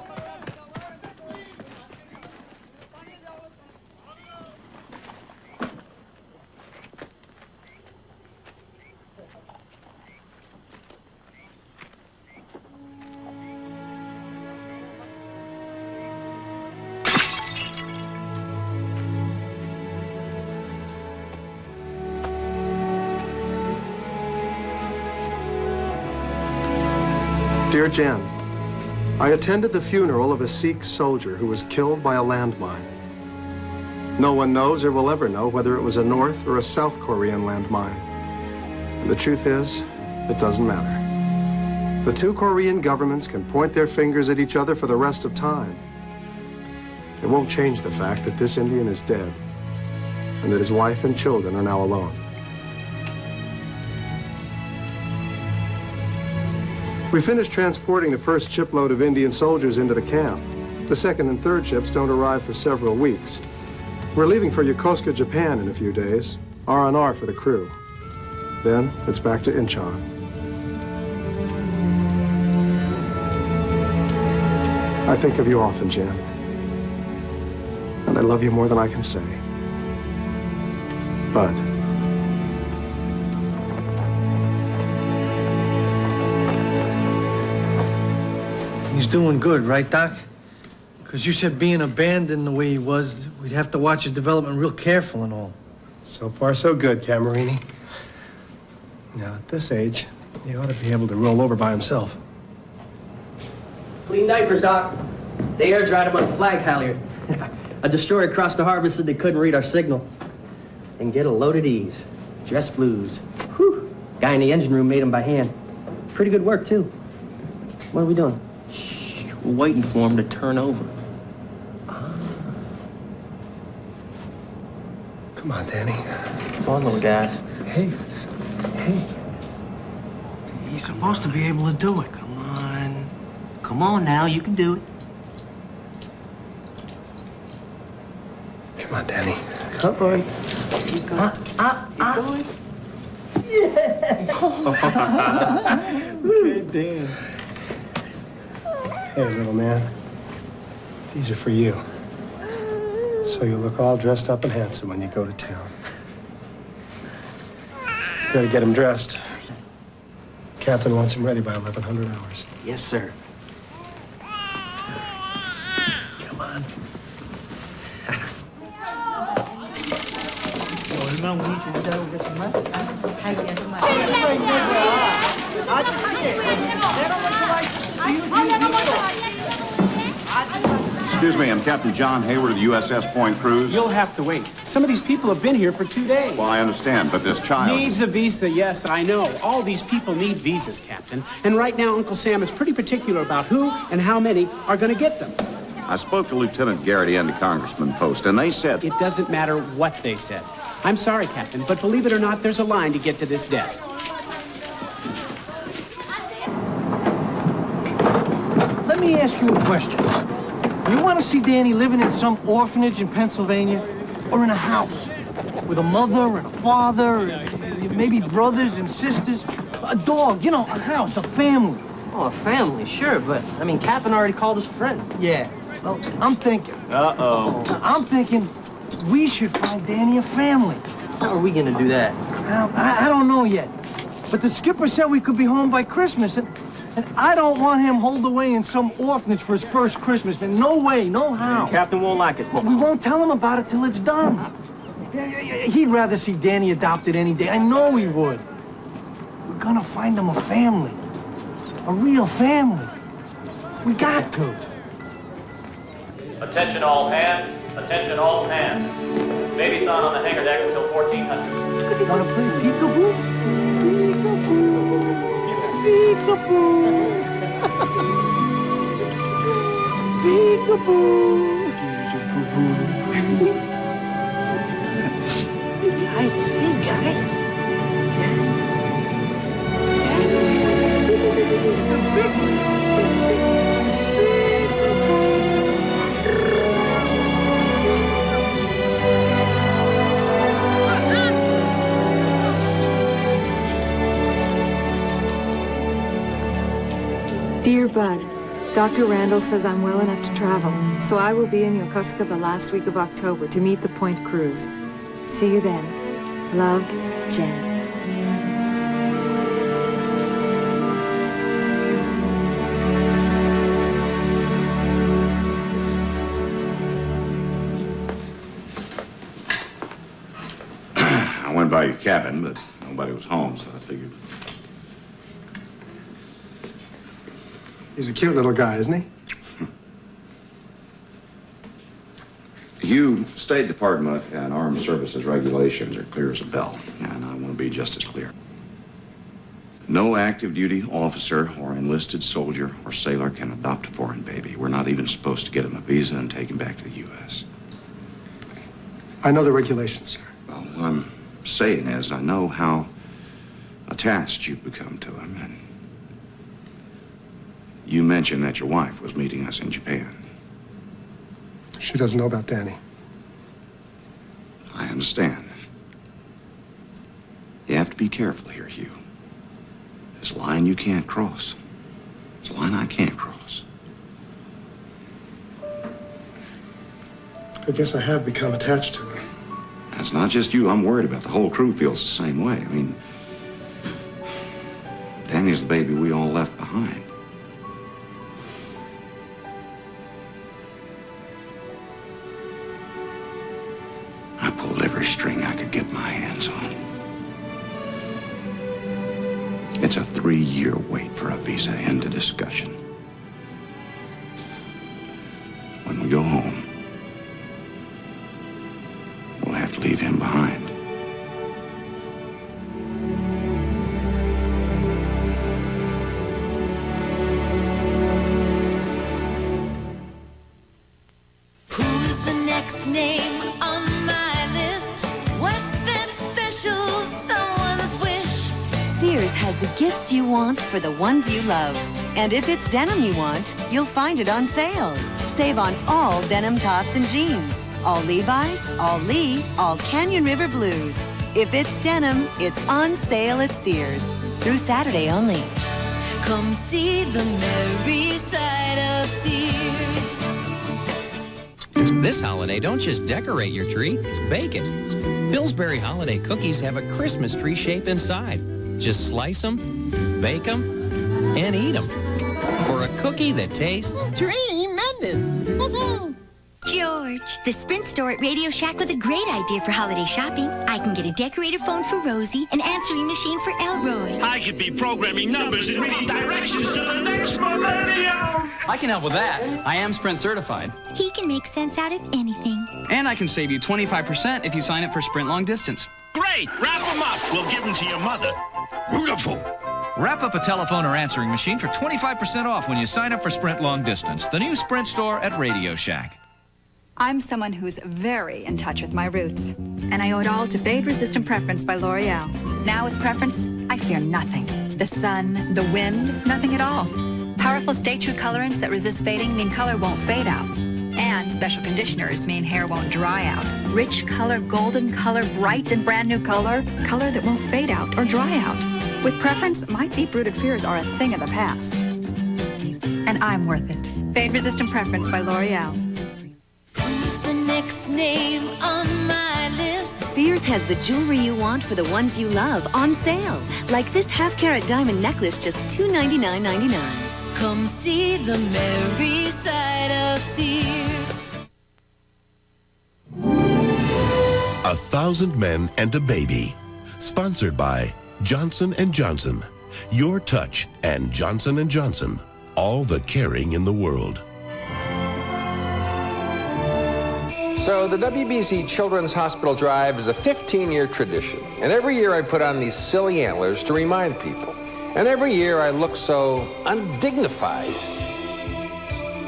Dear Jen, I attended the funeral of a Sikh soldier who was killed by a landmine. No one knows or will ever know whether it was a North or a South Korean landmine. And the truth is, it doesn't matter. The two Korean governments can point their fingers at each other for the rest of time. It won't change the fact that this Indian is dead, and that his wife and children are now alone. We finished transporting the first shipload of Indian soldiers into the camp. The second and third ships don't arrive for several weeks. We're leaving for Yokosuka, Japan in a few days. R&R for the crew. Then it's back to Incheon. I think of you often, Jan. And I love you more than I can say. Bud. He's doing good, right, Doc? Because you said being abandoned the way he was, we'd have to watch his development real careful and all. So far, so good, Camerini. Now, at this age, he ought to be able to roll over by himself. Clean diapers, Doc. They air dried him on the flag halyard. A destroyer across the harbor said they couldn't read our signal. And get a load at ease. Dress blues. Whew. Guy in the engine room made them by hand. Pretty good work, too. What are we doing? Shh. We're waiting for him to turn over. Come on, Danny. Come on, little guy. Hey. He's supposed to be able to do it. Come on. Come on now, you can do it. Come on, Danny. Come on. Keep going. Keep going. Yeah. Hey, Dan. Hey, little man. These are for you. So you'll look all dressed up and handsome when you go to town. You better get him dressed. Captain wants him ready by 1100 hours. Yes, sir. Come on. Excuse me, I'm Captain John Hayward of the USS Point Cruise. You'll have to wait. Some of these people have been here for 2 days. Well, I understand, but this child... Needs a visa, yes, I know. All these people need visas, Captain. And right now, Uncle Sam is pretty particular about who and how many are going to get them. I spoke to Lieutenant Garrity and the Congressman Post, and they said... It doesn't matter what they said. I'm sorry, Captain, but believe it or not, there's a line to get to this desk. Let me ask you a question. You want to see Danny living in some orphanage in Pennsylvania? Or in a house? With a mother and a father, and maybe brothers and sisters? A dog, you know, a house, a family. Oh, a family, sure, but, I mean, Captain already called his friend. Yeah, well, I'm thinking... Uh-oh. I'm thinking we should find Danny a family. How are we gonna do that? I don't know yet. But the skipper said we could be home by Christmas, and I don't want him holed away in some orphanage for his first Christmas, man. No way, no how. The Captain won't like it. Well, we won't tell him about it till it's done. He'd rather see Danny adopted any day. I know he would. We're gonna find him a family. A real family. We got to. Attention all hands. Attention all hands. Baby's on the hangar deck until 1400. Wanna play peekaboo? Peekaboo! Peekaboo! Hey, guy. Dear Bud, Dr. Randall says I'm well enough to travel, so I will be in Yokosuka the last week of October to meet the Point cruise. See you then. Love, Jen. I went by your cabin, but nobody was home, so I figured... He's a cute little guy, isn't he? Hugh, State Department and Armed Services regulations are clear as a bell, and I want to be just as clear. No active duty officer or enlisted soldier or sailor can adopt a foreign baby. We're not even supposed to get him a visa and take him back to the U.S. I know the regulations, sir. Well, what I'm saying is I know how attached you've become to him, and you mentioned that your wife was meeting us in Japan. She doesn't know about Danny. I understand. You have to be careful here, Hugh. This line you can't cross. It's a line I can't cross. I guess I have become attached to her. It's not just you. I'm worried about the whole crew feels the same way. I mean, Danny's the baby we all left behind. I pulled every string I could get my hands on. It's a 3-year wait for a visa into discussion. When we go home, we'll have to leave him behind. Who's the next name on my list? What's that special someone's wish? Sears has the gifts you want for the ones you love. And if it's denim you want, you'll find it on sale. Save on all denim tops and jeans. All Levi's, all Lee, all Canyon River Blues. If it's denim, it's on sale at Sears. Through Saturday only. Come see the merry side of Sears. This holiday, don't just decorate your tree, bake it. Pillsbury Holiday Cookies have a Christmas tree shape inside. Just slice them, bake them, and eat them. For a cookie that tastes tremendous. George, the Sprint store at Radio Shack was a great idea for holiday shopping. I can get a decorator phone for Rosie, an answering machine for Elroy. I could be programming numbers and reading directions to the next millennium. I can help with that. I am Sprint certified. He can make sense out of anything. And I can save you 25% if you sign up for Sprint Long Distance. Great! Wrap them up. We'll give them to your mother. Beautiful. Wrap up a telephone or answering machine for 25% off when you sign up for Sprint Long Distance, the new Sprint store at Radio Shack. I'm someone who's very in touch with my roots, and I owe it all to fade-resistant preference by L'Oreal. Now with preference, I fear nothing. The sun, the wind, nothing at all. Powerful stay-true colorants that resist fading mean color won't fade out. And special conditioners mean hair won't dry out. Rich color, golden color, bright and brand new color, color that won't fade out or dry out. With preference, my deep-rooted fears are a thing of the past. And I'm worth it. Fade-resistant preference by L'Oreal. The next name on my list. Sears has the jewelry you want for the ones you love on sale. Like this half-carat diamond necklace, just $299.99. Come see the merry side of Sears. 1,000 Men and a Baby. Sponsored by Johnson & Johnson. Your touch and Johnson & Johnson. All the caring in the world. So the WBZ Children's Hospital Drive is a 15-year tradition. And every year I put on these silly antlers to remind people. And every year I look so undignified.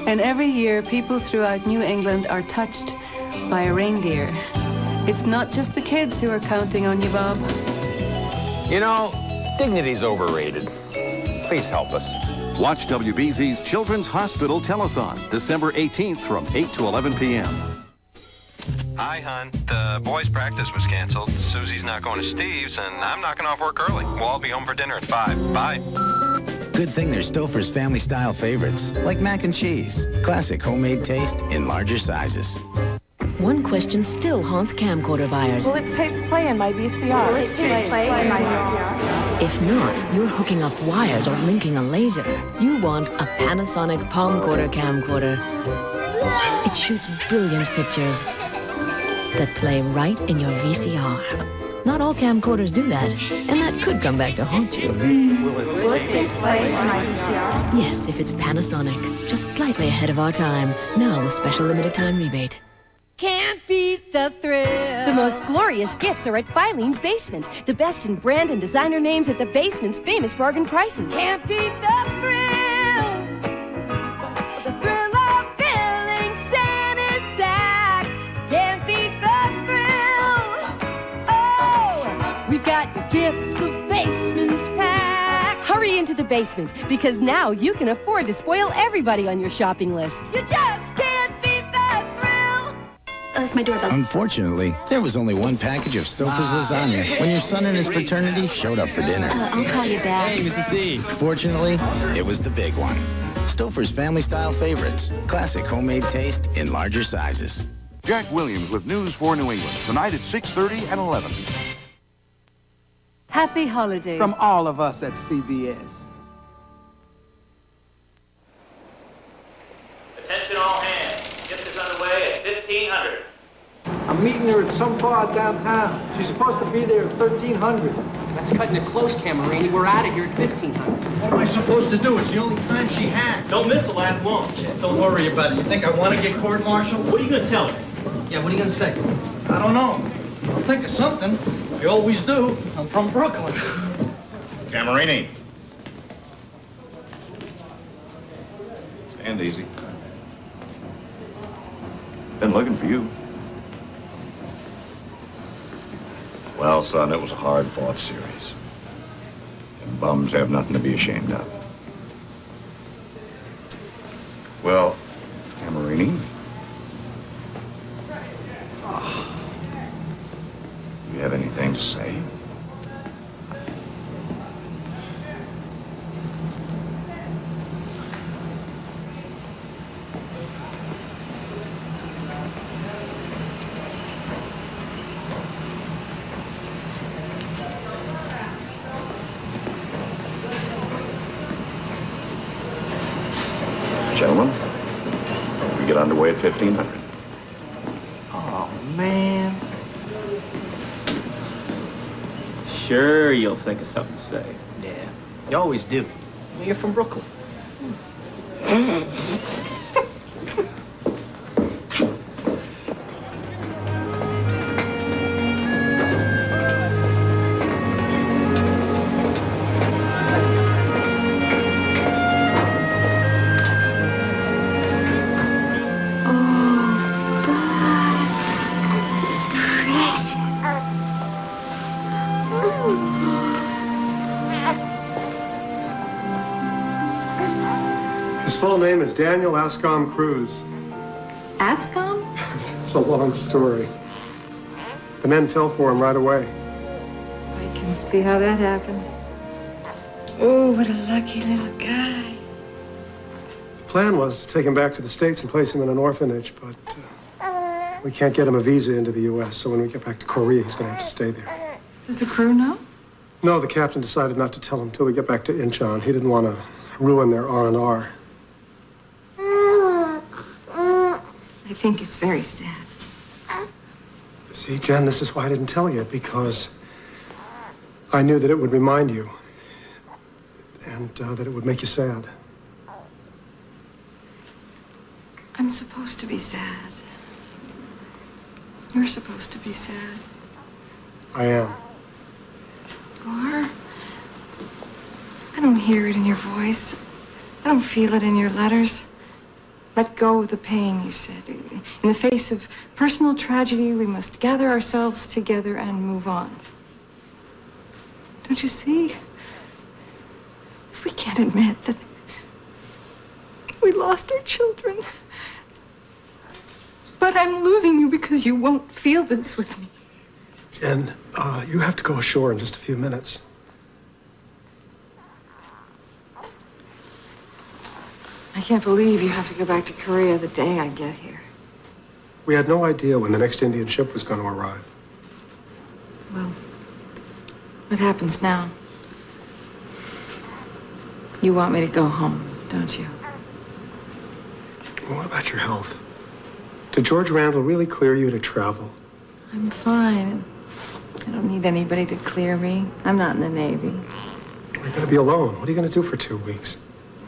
And every year people throughout New England are touched by a reindeer. It's not just the kids who are counting on you, Bob. You know, dignity's overrated. Please help us. Watch WBZ's Children's Hospital Telethon, December 18th from 8 to 11 p.m. Hi, hon. The boys' practice was canceled. Susie's not going to Steve's, and I'm knocking off work early. We'll all be home for dinner at 5. Bye. Good thing there's Stouffer's family-style favorites, like mac and cheese. Classic homemade taste in larger sizes. One question still haunts camcorder buyers. Will its tapes play in my VCR? Will its tapes play in my VCR? If not, you're hooking up wires or linking a laser. You want a Panasonic Palmcorder camcorder. It shoots brilliant pictures that play right in your VCR. Not all camcorders do that, and that could come back to haunt you. Will its tapes play in my VCR? Yes, if it's Panasonic. Just slightly ahead of our time. Now with special limited time rebate. Can't beat the thrill. The most glorious gifts are at Filene's Basement. The best in brand and designer names at the basement's famous bargain prices. Can't beat the thrill. The thrill of filling Santa's sack. Can't beat the thrill. Oh, we've got your gifts, the basement's pack. Hurry into the basement, because now you can afford to spoil everybody on your shopping list. You just can't beat the thrill. That's my doorbell. Unfortunately, there was only one package of Stouffer's lasagna when your son and his fraternity showed up for dinner. I'll call you back. Hey, Mrs. C. Fortunately, it was the big one. Stouffer's family-style favorites. Classic homemade taste in larger sizes. Jack Williams with news for New England. Tonight at 6:30 and 11. Happy holidays. From all of us at CBS. Attention all hands. Shift is underway at 1500. I'm meeting her at some bar downtown. She's supposed to be there at 1300. That's cutting it close, Camerini. We're out of here at 1500. What am I supposed to do? It's the only time she had. Don't miss the last launch. Don't worry about it. You think I want to get court-martialed? What are you going to tell her? Yeah, what are you going to say? I don't know. I'll think of something. I always do. I'm from Brooklyn. Camerini. Stand easy. Been looking for you. Well, son, it was a hard-fought series. And bums have nothing to be ashamed of. Well, Camerini. You have anything to say? Gentlemen, we get underway at 1500. Oh, man. Sure, you'll think of something to say. Yeah, you always do. You're from Brooklyn. His full name is Daniel Ascom Cruz. Ascom? It's a long story. The men fell for him right away. I can see how that happened. Oh, what a lucky little guy. The plan was to take him back to the States and place him in an orphanage, but we can't get him a visa into the U.S., so when we get back to Korea, he's going to have to stay there. Does the crew know? No, the captain decided not to tell him until we get back to Incheon. He didn't want to ruin their R&R. I think it's very sad. See, Jen, this is why I didn't tell you, because I knew that it would remind you and that it would make you sad. I'm supposed to be sad. You're supposed to be sad. I am. You are? I don't hear it in your voice. I don't feel it in your letters. Let go of the pain, you said. In the face of personal tragedy, we must gather ourselves together and move on. Don't you see? If we can't admit that we lost our children. But I'm losing you because you won't feel this with me. Jen, you have to go ashore in just a few minutes. I can't believe you have to go back to Korea the day I get here. We had no idea when the next Indian ship was going to arrive. Well, what happens now? You want me to go home, don't you? Well, what about your health? Did George Randall really clear you to travel? I'm fine. I don't need anybody to clear me. I'm not in the Navy. You're going to be alone. What are you going to do for 2 weeks?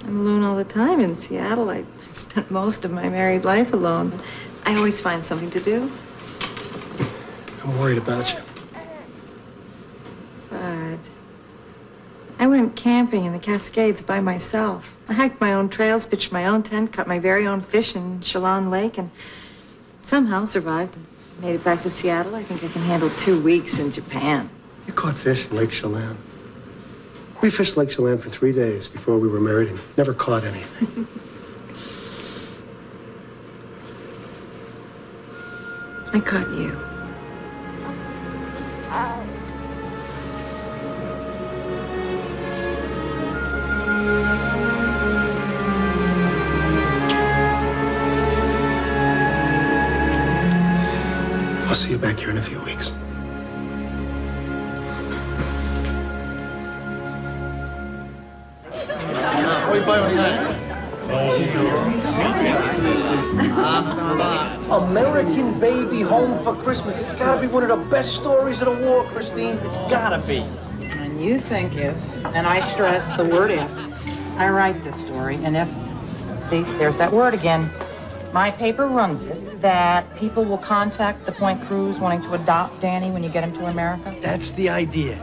I'm alone all the time in Seattle. I've spent most of my married life alone. I always find something to do. I'm worried about you. But I went camping in the Cascades by myself. I hiked my own trails, pitched my own tent, caught my very own fish in Chelan Lake, and somehow survived and made it back to Seattle. I think I can handle 2 weeks in Japan. You caught fish in Lake Chelan. We fished Lake Chelan for 3 days before we were married and never caught anything. I caught you. I'll see you back here in a few weeks. American Baby Home for Christmas. It's gotta be one of the best stories of the war, Christine. It's gotta be. And you think if, and I stress the word if, I write this story, and if, see, there's that word again. My paper runs it, that people will contact the Point Crews wanting to adopt Danny when you get him to America. That's the idea.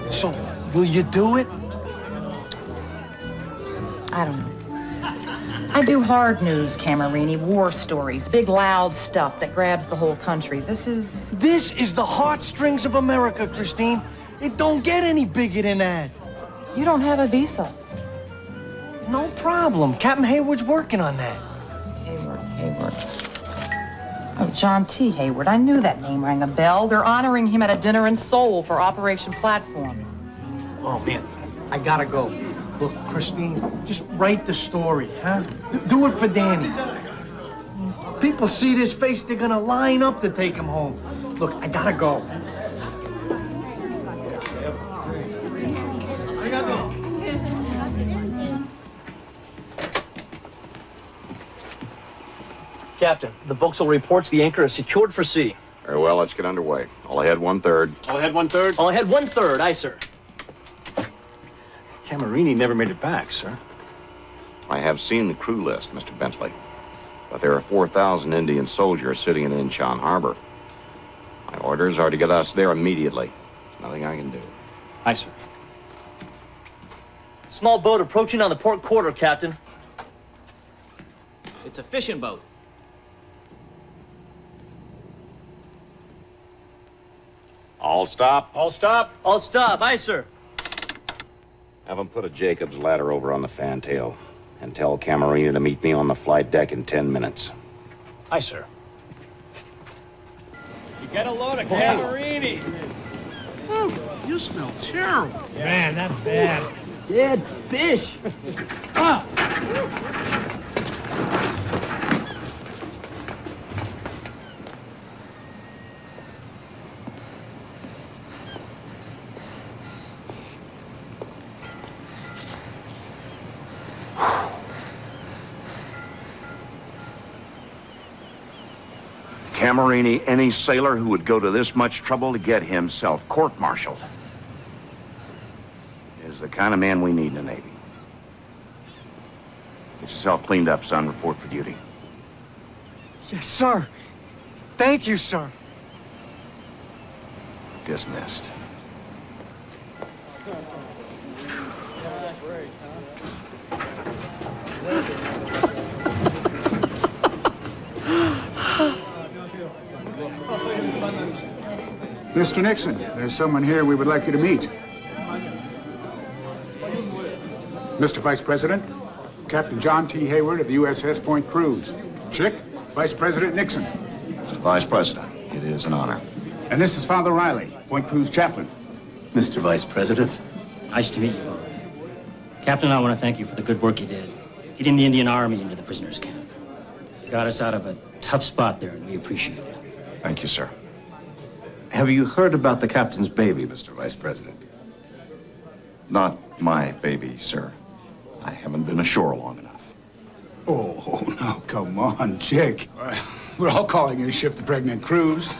So, will you do it? I don't know. I do hard news, Camerini, war stories, big loud stuff that grabs the whole country. This is the heartstrings of America, Christine. It don't get any bigger than that. You don't have a visa. No problem. Captain Hayward's working on that. Hayward. Oh, John T. Hayward. I knew that name rang a bell. They're honoring him at a dinner in Seoul for Operation Platform. Oh, man, I gotta go. Look, Christine, just write the story, huh? Do it for Danny. People see this face, they're gonna line up to take him home. Look, I gotta go. I gotta go. Captain, the Vauxhall reports the anchor is secured for sea. Very well, let's get underway. All ahead, 1/3. All ahead, 1/3? All ahead, 1/3, aye, sir. Camerini never made it back, sir. I have seen the crew list, Mr. Bentley. But there are 4,000 Indian soldiers sitting in Incheon Harbor. My orders are to get us there immediately. There's nothing I can do. Aye, sir. Small boat approaching on the port quarter, Captain. It's a fishing boat. All stop. All stop. All stop. Aye, sir. Have them put a Jacob's ladder over on the fantail and tell Camerini to meet me on the flight deck in 10 minutes. Aye, sir. You get a load of Camerini. Whew, you smell terrible. Man, that's bad. Dead fish. Ah. Camerini, any sailor who would go to this much trouble to get himself court-martialed is the kind of man we need in the Navy. Get yourself cleaned up, son. Report for duty. Yes, sir. Thank you, sir. Dismissed. Mr. Nixon, there's someone here we would like you to meet. Mr. Vice President, Captain John T. Hayward of the USS Point Crews. Chick, Vice President Nixon. Mr. Vice President, it is an honor. And this is Father Riley, Point Crews chaplain. Mr. Vice President. Nice to meet you both. Captain, I want to thank you for the good work you did, getting the Indian Army into the prisoners' camp. You got us out of a tough spot there, and we appreciate it. Thank you, sir. Have you heard about the captain's baby, Mr. Vice President? Not my baby, sir. I haven't been ashore long enough. Oh, now, come on, Chick. We're all calling your ship the Pregnant Cruise.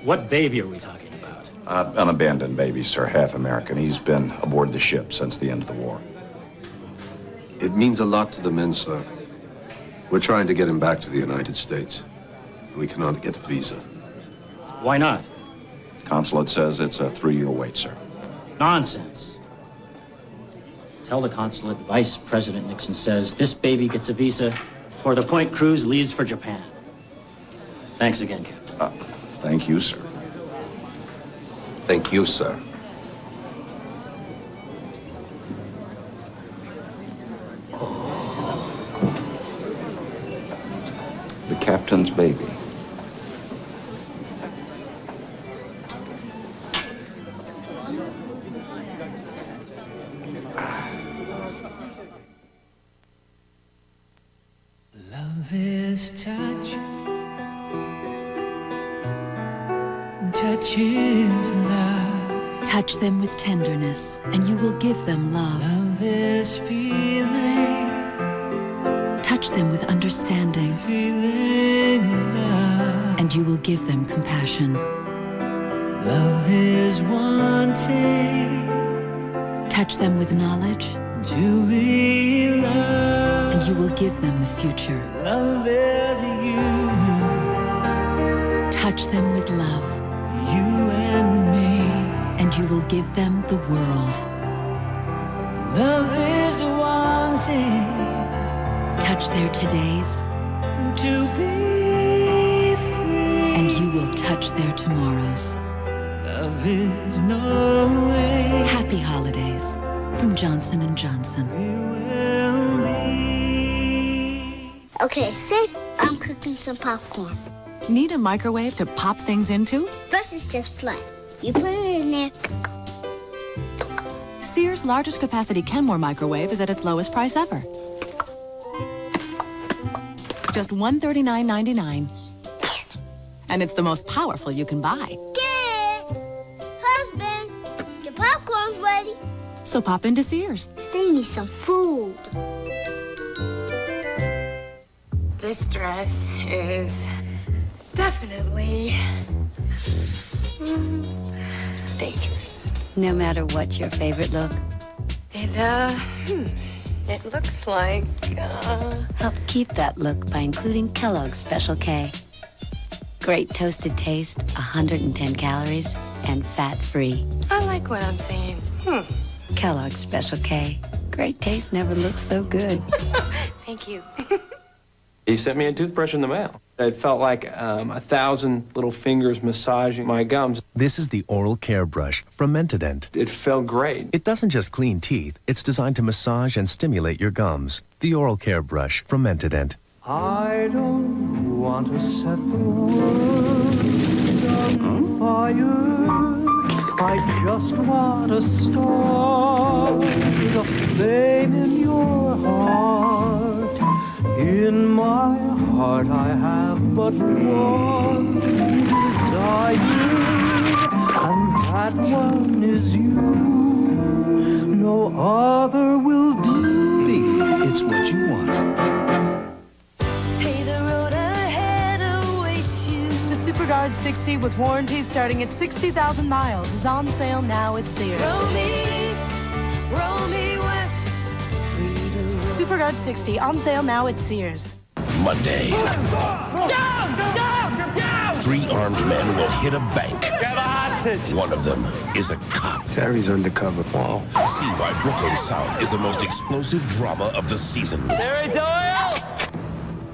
What baby are we talking about? An abandoned baby, sir, half American. He's been aboard the ship since the end of the war. It means a lot to the men, sir. We're trying to get him back to the United States. We cannot get a visa. Why not? Consulate says it's a 3-year wait, sir. Nonsense. Tell the consulate Vice President Nixon says this baby gets a visa before the Point cruise leaves for Japan. Thanks again, Captain. Thank you, sir. Thank you, sir. The captain's baby. Love is touch. Touch is love. Touch them with tenderness, and you will give them love. Love is feeling. Touch them with understanding, Feeling love. and you will give them compassion. Love is wanting. Touch them with knowledge, To be loved. and you will give them the future. Love is you. Touch them with love, You and me. and you will give them the world. Love is wanting. Touch their todays, To be free. and you will touch their tomorrows. Love is knowing. Happy holidays from Johnson & Johnson. Okay, say I'm cooking some popcorn. Need a microwave to pop things into? First, it's just flat. You put it in there. Sears' largest capacity Kenmore microwave is at its lowest price ever. Just $139.99. And it's the most powerful you can buy. Kids! Husband! Your popcorn's ready. So pop into Sears. They need some food. This dress is definitely dangerous. No matter what's your favorite look, It looks like, help keep that look by including Kellogg's Special K. Great toasted taste, 110 calories, and fat-free. I like what I'm seeing. Kellogg's Special K. Great taste never looks so good. Thank you. He sent me a toothbrush in the mail. It felt like 1,000 little fingers massaging my gums. This is the Oral Care Brush from Mentadent. It felt great. It doesn't just clean teeth, it's designed to massage and stimulate your gums. The Oral Care Brush from Mentadent. I don't want to set the world on fire. I just want to start the flame in your heart. In my heart I have but one desire, and that one is you. No other will do. Beef, it's what you want. Hey, the road ahead awaits you. The SuperGuard 60 with warranty starting at 60,000 miles is on sale now at Sears. Roll me east, roll me west. SuperGuard 60 on sale now at Sears. Monday. Down! 3 armed men will hit a bank. Get a hostage! One of them is a cop. Terry's undercover. Wow. See why Brooklyn South is the most explosive drama of the season. Terry Doyle!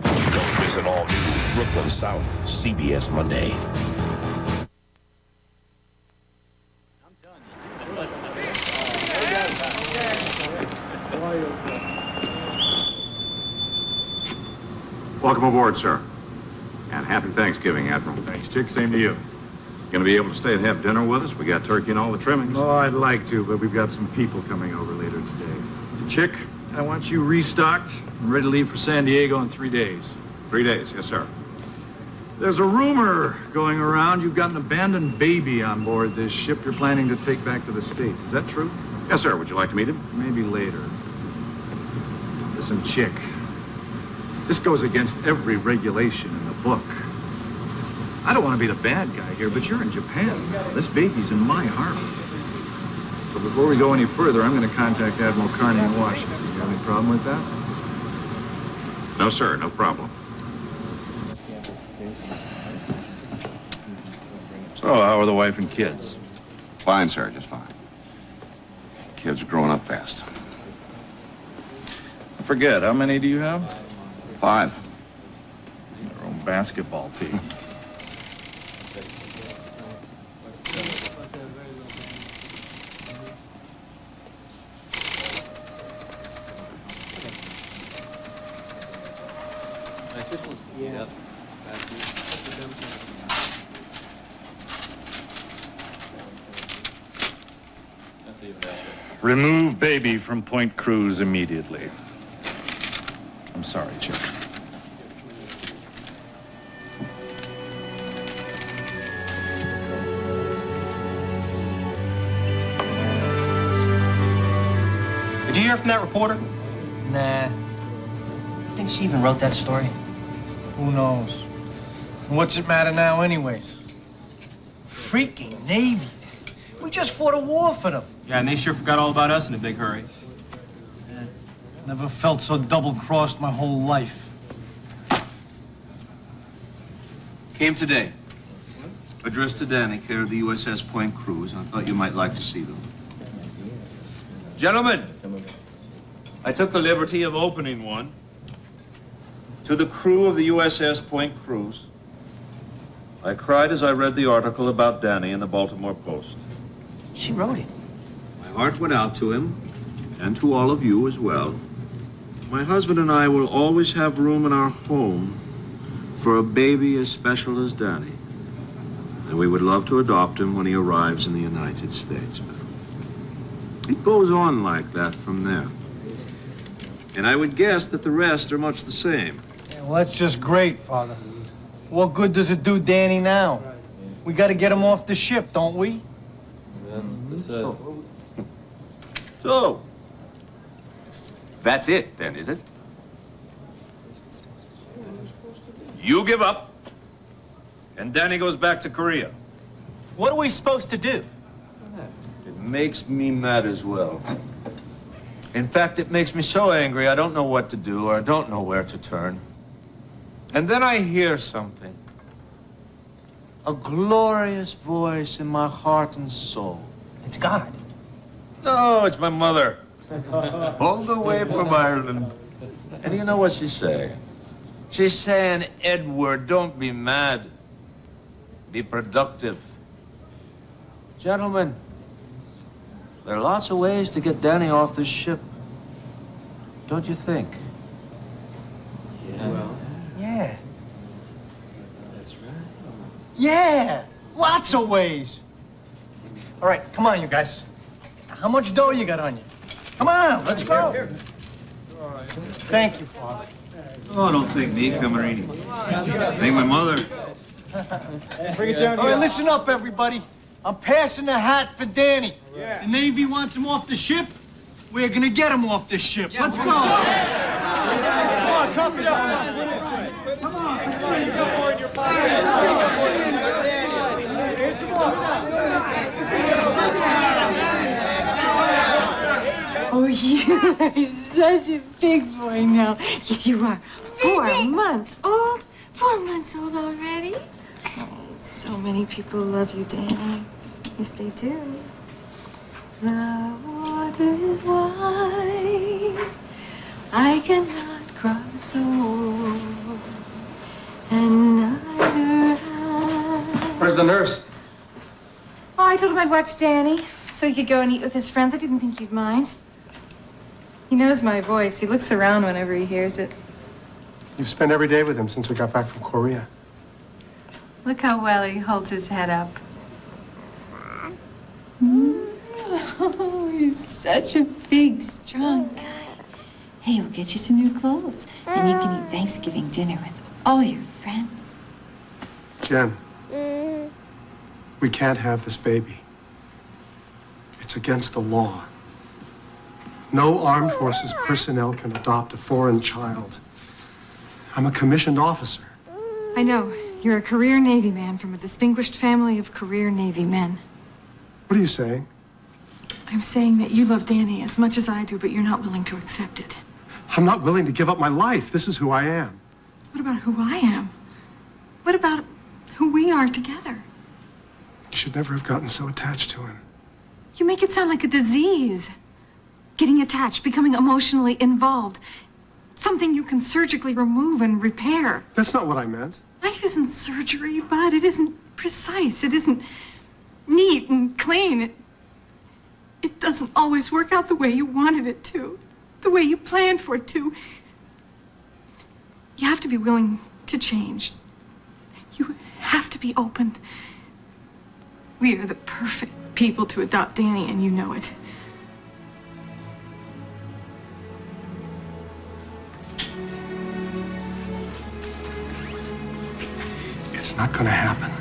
Don't miss an all-new Brooklyn South, CBS Monday. Welcome aboard, sir. And happy Thanksgiving, Admiral. Thanks, Chick. Same to you. Gonna be able to stay and have dinner with us? We got turkey and all the trimmings. Oh, I'd like to, but we've got some people coming over later today. Chick, I want you restocked and ready to leave for San Diego in 3 days. 3 days, yes, sir. There's a rumor going around you've got an abandoned baby on board this ship you're planning to take back to the States. Is that true? Yes, sir. Would you like to meet him? Maybe later. Listen, Chick. This goes against every regulation in the book. I don't want to be the bad guy here, but you're in Japan. This baby's in my harbor. So before we go any further, I'm going to contact Admiral Carney in Washington. You have any problem with that? No, sir, no problem. So, how are the wife and kids? Fine, sir, just fine. Kids are growing up fast. I forget, how many do you have? 5. Your own basketball team. Remove baby from Point Cruz immediately. I'm sorry, Chick. Did you hear from that reporter? Nah, Think she even wrote that story? who knows? What's it matter now anyways? Freaking Navy. We just fought a war for them. Yeah, and they sure forgot all about us in a big hurry. Never felt so double-crossed my whole life. Came today. Addressed to Danny, care of the USS Point Cruz. I thought you might like to see them. Gentlemen, I took the liberty of opening one to the crew of the USS Point Cruz. I cried as I read the article about Danny in the Baltimore Post. She wrote it. My heart went out to him, and to all of you as well. My husband and I will always have room in our home for a baby as special as Danny. And we would love to adopt him when he arrives in the United States. It goes on like that from there. And I would guess that the rest are much the same. Yeah, well, that's just great, Father. What good does it do Danny now? We gotta get him off the ship, don't we? So, that's it then, is it? You give up, and Danny goes back to Korea. What are we supposed to do? It makes me mad as well. In fact, it makes me so angry I don't know what to do or I don't know where to turn. And then I hear something. A glorious voice in my heart and soul. It's God. No, it's my mother. All the way from Ireland. And you know what she's saying? She's saying, Edward, don't be mad. Be productive. Gentlemen, there are lots of ways to get Danny off this ship. Don't you think? Yeah. Well, Yeah. That's right. Yeah, lots of ways. All right, come on, you guys. How much dough you got on you? Come on, let's go. Thank you, Father. Oh, don't thank me, Camerini. Thank my mother. Bring it down. All right, listen up, everybody. I'm passing the hat for Danny. Yeah. The Navy wants him off the ship. We're gonna get him off this ship. Let's go. Come on, cough it up. Come on, you got more in your pocket. Here's some more. Oh, you are such a big boy now. Yes, you are. 4 months old. 4 months old already. Oh, so many people love you, Danny. Yes, they do. The water is wide. I cannot cross over. And neither have... Where's the nurse? Oh, I told him I'd watch Danny so he could go and eat with his friends. I didn't think you'd mind. He knows my voice. He looks around whenever he hears it. You've spent every day with him since we got back from Korea. Look how well he holds his head up. Oh, he's such a big, strong guy. Hey, we'll get you some new clothes. And you can eat Thanksgiving dinner with all your friends. Jen, we can't have this baby. It's against the law. No armed forces personnel can adopt a foreign child. I'm a commissioned officer. I know. You're a career Navy man from a distinguished family of career Navy men. What are you saying? I'm saying that you love Danny as much as I do, but you're not willing to accept it. I'm not willing to give up my life. This is who I am. What about who I am? What about who we are together? You should never have gotten so attached to him. You make it sound like a disease. Getting attached, becoming emotionally involved. Something you can surgically remove and repair. That's not what I meant. Life isn't surgery, Bud. It isn't precise. It isn't neat and clean. It doesn't always work out the way you wanted it to, the way you planned for it to. You have to be willing to change. You have to be open. We are the perfect people to adopt Danny, and you know it. It's not gonna happen.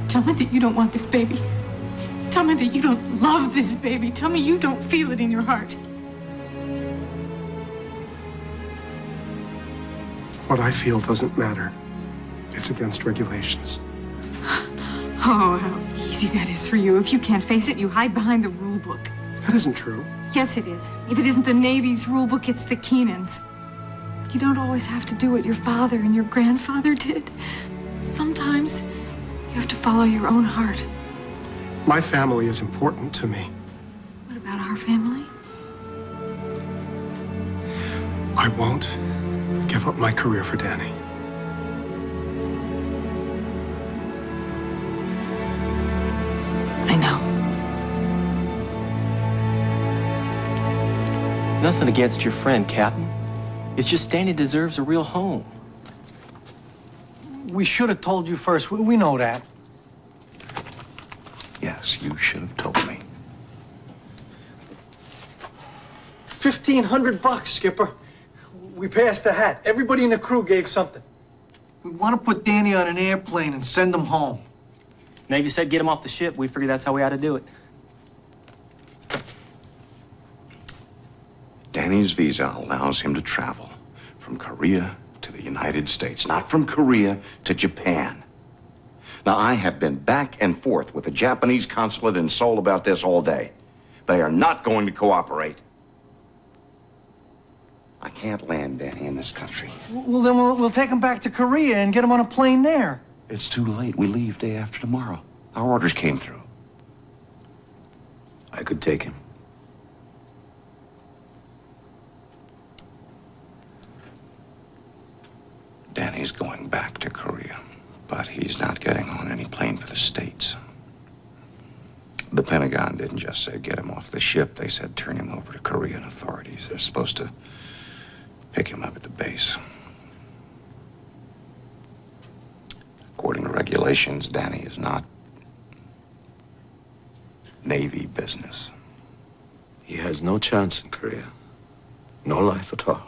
Tell me that you don't want this baby. Tell me that you don't love this baby. Tell me you don't feel it in your heart. What I feel doesn't matter. It's against regulations. Oh, how easy that is for you. If you can't face it, you hide behind the rule book. That isn't true. Yes, it is. If it isn't the Navy's rule book, it's the Keenan's. You don't always have to do what your father and your grandfather did. Sometimes you have to follow your own heart. My family is important to me. What about our family? I won't give up my career for Danny. I know. Nothing against your friend, Captain. It's just Danny deserves a real home. We should have told you first. We know that. Yes, you should have told me. $1,500, Skipper. We passed the hat. Everybody in the crew gave something. We want to put Danny on an airplane and send him home. Navy said get him off the ship. We figured that's how we ought to do it. Danny's visa allows him to travel from Korea to the United States, not from Korea to Japan. Now, I have been back and forth with the Japanese consulate in Seoul about this all day. They are not going to cooperate. I can't land Danny in this country. Well, then we'll take him back to Korea and get him on a plane there. It's too late. We leave day after tomorrow. Our orders came through. I could take him. Danny's going back to Korea, but he's not getting on any plane for the States. The Pentagon didn't just say get him off the ship. They said turn him over to Korean authorities. They're supposed to pick him up at the base. According to regulations, Danny is not Navy business. He has no chance in Korea. No life at all.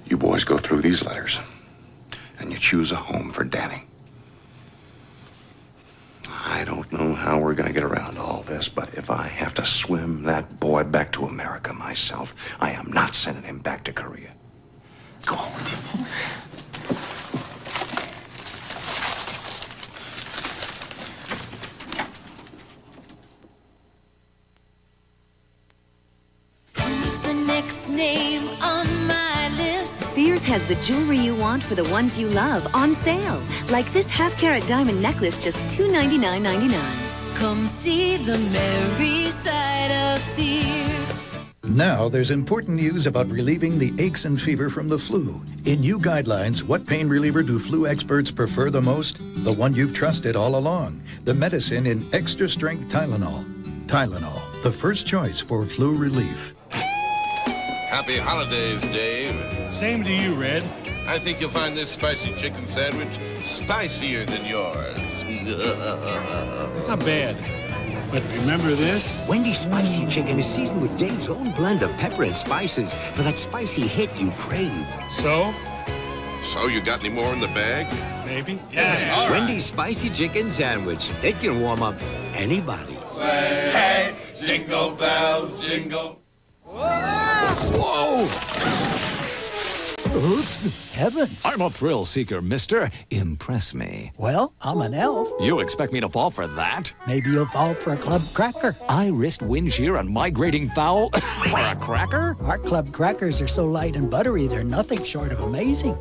You boys go through these letters, and you choose a home for Danny. I don't know how we're going to get around all this, but if I have to swim that boy back to America myself, I am not sending him back to Korea. Go on with you. Who's the next name on my list? Sears has the jewelry you want for the ones you love on sale. Like this half-carat diamond necklace, just $299.99. Come see the merry side of Sears. Now there's important news about relieving the aches and fever from the flu. In new guidelines, what pain reliever do flu experts prefer the most? The one you've trusted all along. The medicine in extra-strength Tylenol. Tylenol, the first choice for flu relief. Happy holidays, Dave. Same to you, Red. I think you'll find this spicy chicken sandwich spicier than yours. Not bad. But remember this? Wendy's spicy chicken is seasoned with Dave's own blend of pepper and spices for that spicy hit you crave. So, So, you got any more in the bag? Maybe. Yeah. All right. Wendy's spicy chicken sandwich. It can warm up anybody. Say, hey, jingle bells, jingle. Whoa! Oops, heaven. I'm a thrill seeker, mister. Impress me. Well, I'm an elf. You expect me to fall for that? Maybe you'll fall for a club cracker. I risked wind shear and migrating fowl for a cracker? Our club crackers are so light and buttery, they're nothing short of amazing.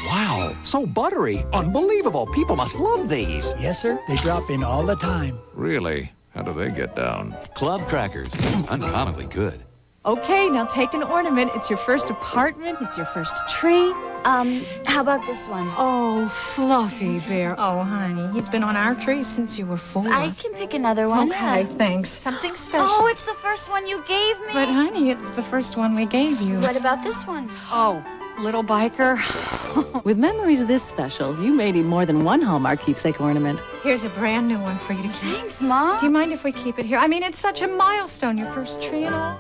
Wow, so buttery. Unbelievable. People must love these. Yes, sir. They drop in all the time. Really? How do they get down? Club crackers. Uncommonly good. Okay, now take an ornament. It's your first apartment. It's your first tree. How about this one? Oh, Fluffy Bear. Oh, honey, he's been on our tree since you were 4. I can pick another one. Okay, thanks. Something special. Oh, it's the first one you gave me. But, honey, it's the first one we gave you. What about this one? Oh, little biker. With memories this special, you may need more than one Hallmark keepsake ornament. Here's a brand new one for you to keep. Thanks, Mom. Do you mind if we keep it here? I mean, it's such a milestone, your first tree and all.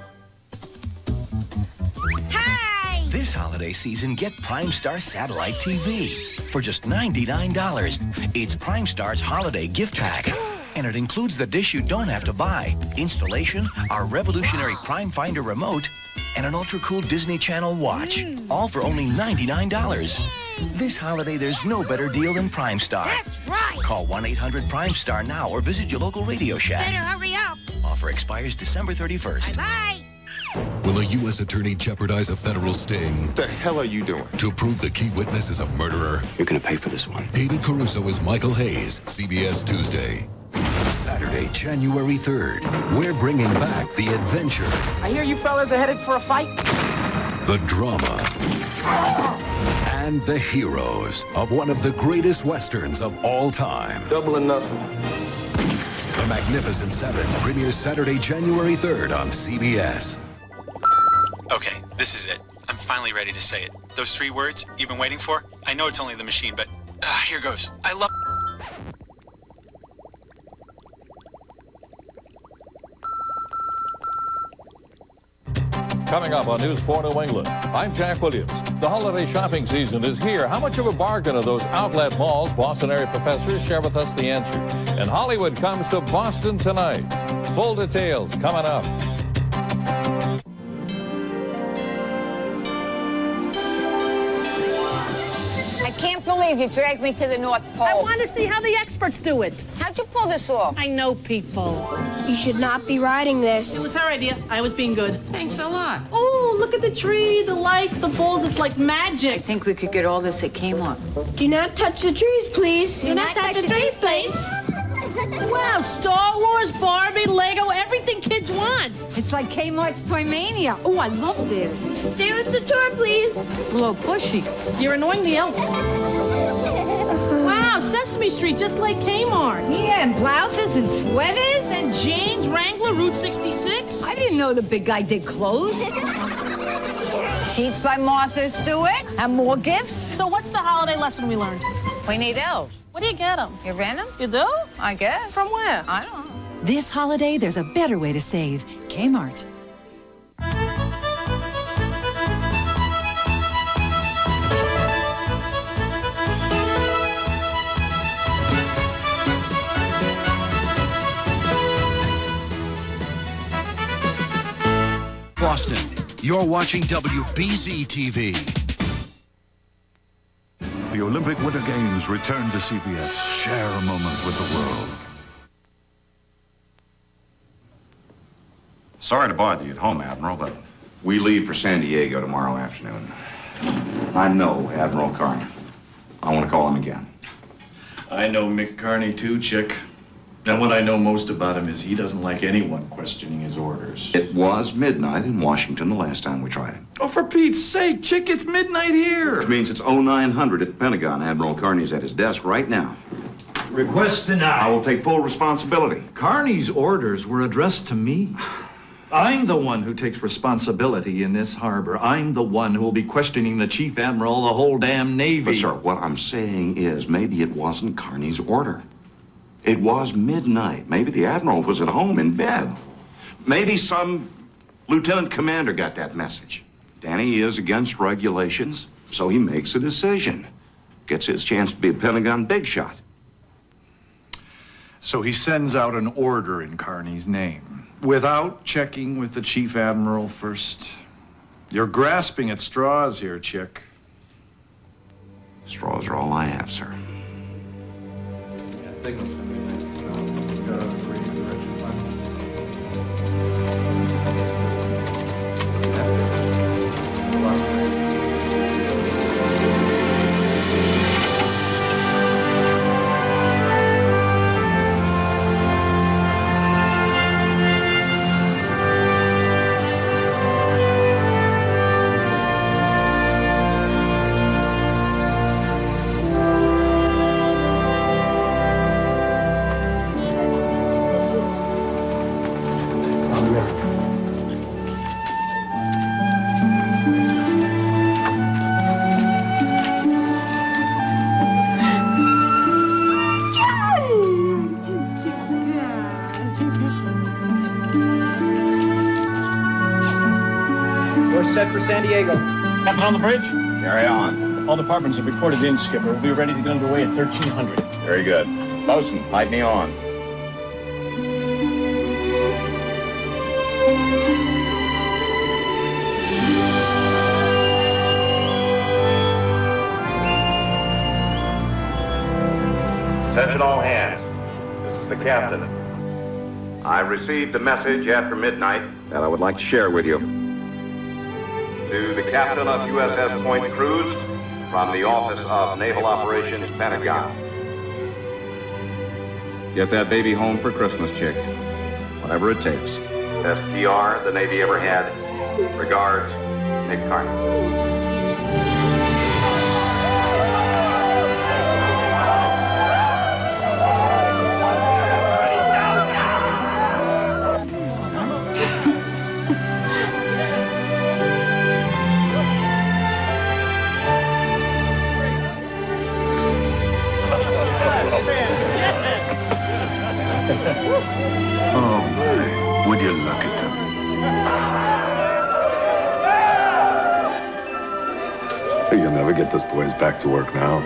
This holiday season, get Prime Star Satellite TV for just $99. It's Prime Star's holiday gift pack, and it includes the dish you don't have to buy, installation, our revolutionary Prime Finder remote, and an ultra-cool Disney Channel watch, all for only $99. This holiday, there's no better deal than Prime Star. That's right. Call 1-800-PRIME-STAR now or visit your local Radio Shack. Better hurry up. Offer expires December 31st. Bye-bye. Will a U.S. attorney jeopardize a federal sting? What the hell are you doing? To prove the key witness is a murderer? You're gonna pay for this one. David Caruso is Michael Hayes, CBS Tuesday. Saturday, January 3rd. We're bringing back the adventure. I hear you fellas are headed for a fight. The drama. And the heroes of one of the greatest westerns of all time. Double or nothing. The Magnificent Seven premieres Saturday, January 3rd on CBS. Okay, this is it. I'm finally ready to say it. Those 3 words you've been waiting for? I know it's only the machine, but here goes. I love... Coming up on News 4 New England, I'm Jack Williams. The holiday shopping season is here. How much of a bargain are those outlet malls? Boston area professors share with us the answer. And Hollywood comes to Boston tonight. Full details coming up. I can't believe you dragged me to the North Pole. I want to see how the experts do it. How'd you pull this off? I know people. You should not be riding this. It was her idea. I was being good. Thanks a lot. Oh, look at the tree, the lights, the balls. It's like magic. I think we could get all this at Kmart. Do not touch the trees, please. Do not touch the trees, please. Wow, Star Wars, Barbie, Lego, everything kids want. It's like Kmart's Toy Mania. Oh, I love this. Stay with the tour, please. A little pushy. You're annoying the elves. Wow, Sesame Street, just like Kmart. Yeah, and blouses and sweaters. And jeans, Wrangler, Route 66. I didn't know the big guy did clothes. Sheets by Martha Stewart. And more gifts. So what's the holiday lesson we learned? We need elves. Where do you get them? You rent them? You do? I guess. From where? I don't know. This holiday, there's a better way to save. Kmart. Boston, you're watching WBZ TV. The Olympic Winter Games return to CBS. Share a moment with the world. Sorry to bother you at home, Admiral, but we leave for San Diego tomorrow afternoon. I know Admiral Carney. I want to call him again. I know Mick Carney too, Chick. And what I know most about him is he doesn't like anyone questioning his orders. It was midnight in Washington the last time we tried him. Oh, for Pete's sake, Chick, it's midnight here. Which means it's 0900 at the Pentagon. Admiral Carney's at his desk right now. Request denied. I will take full responsibility. Carney's orders were addressed to me. I'm the one who takes responsibility in this harbor. I'm the one who will be questioning the Chief Admiral, the whole damn Navy. But, sir, what I'm saying is maybe it wasn't Carney's order. It was midnight. Maybe the Admiral was at home in bed. Maybe some lieutenant commander got that message. Danny is against regulations. So he makes a decision. Gets his chance to be a Pentagon big shot. So he sends out an order in Carney's name, without checking with the Chief Admiral first. You're grasping at straws here, chick. Straws are all I have, sir. Set for San Diego. Captain on the bridge? Carry on. All departments have reported in, Skipper. We'll be ready to get underway at 1300. Very good. Bosun, pipe me on. Attention all hands. This is the captain. I received a message after midnight that I would like to share with you. To the captain of USS Point Cruise from the Office of Naval Operations, Pentagon. Get that baby home for Christmas, chick. Whatever it takes. Best PR the Navy ever had. Regards, Nick Carney. Oh, my. Would you look at them? You'll never get those boys back to work now.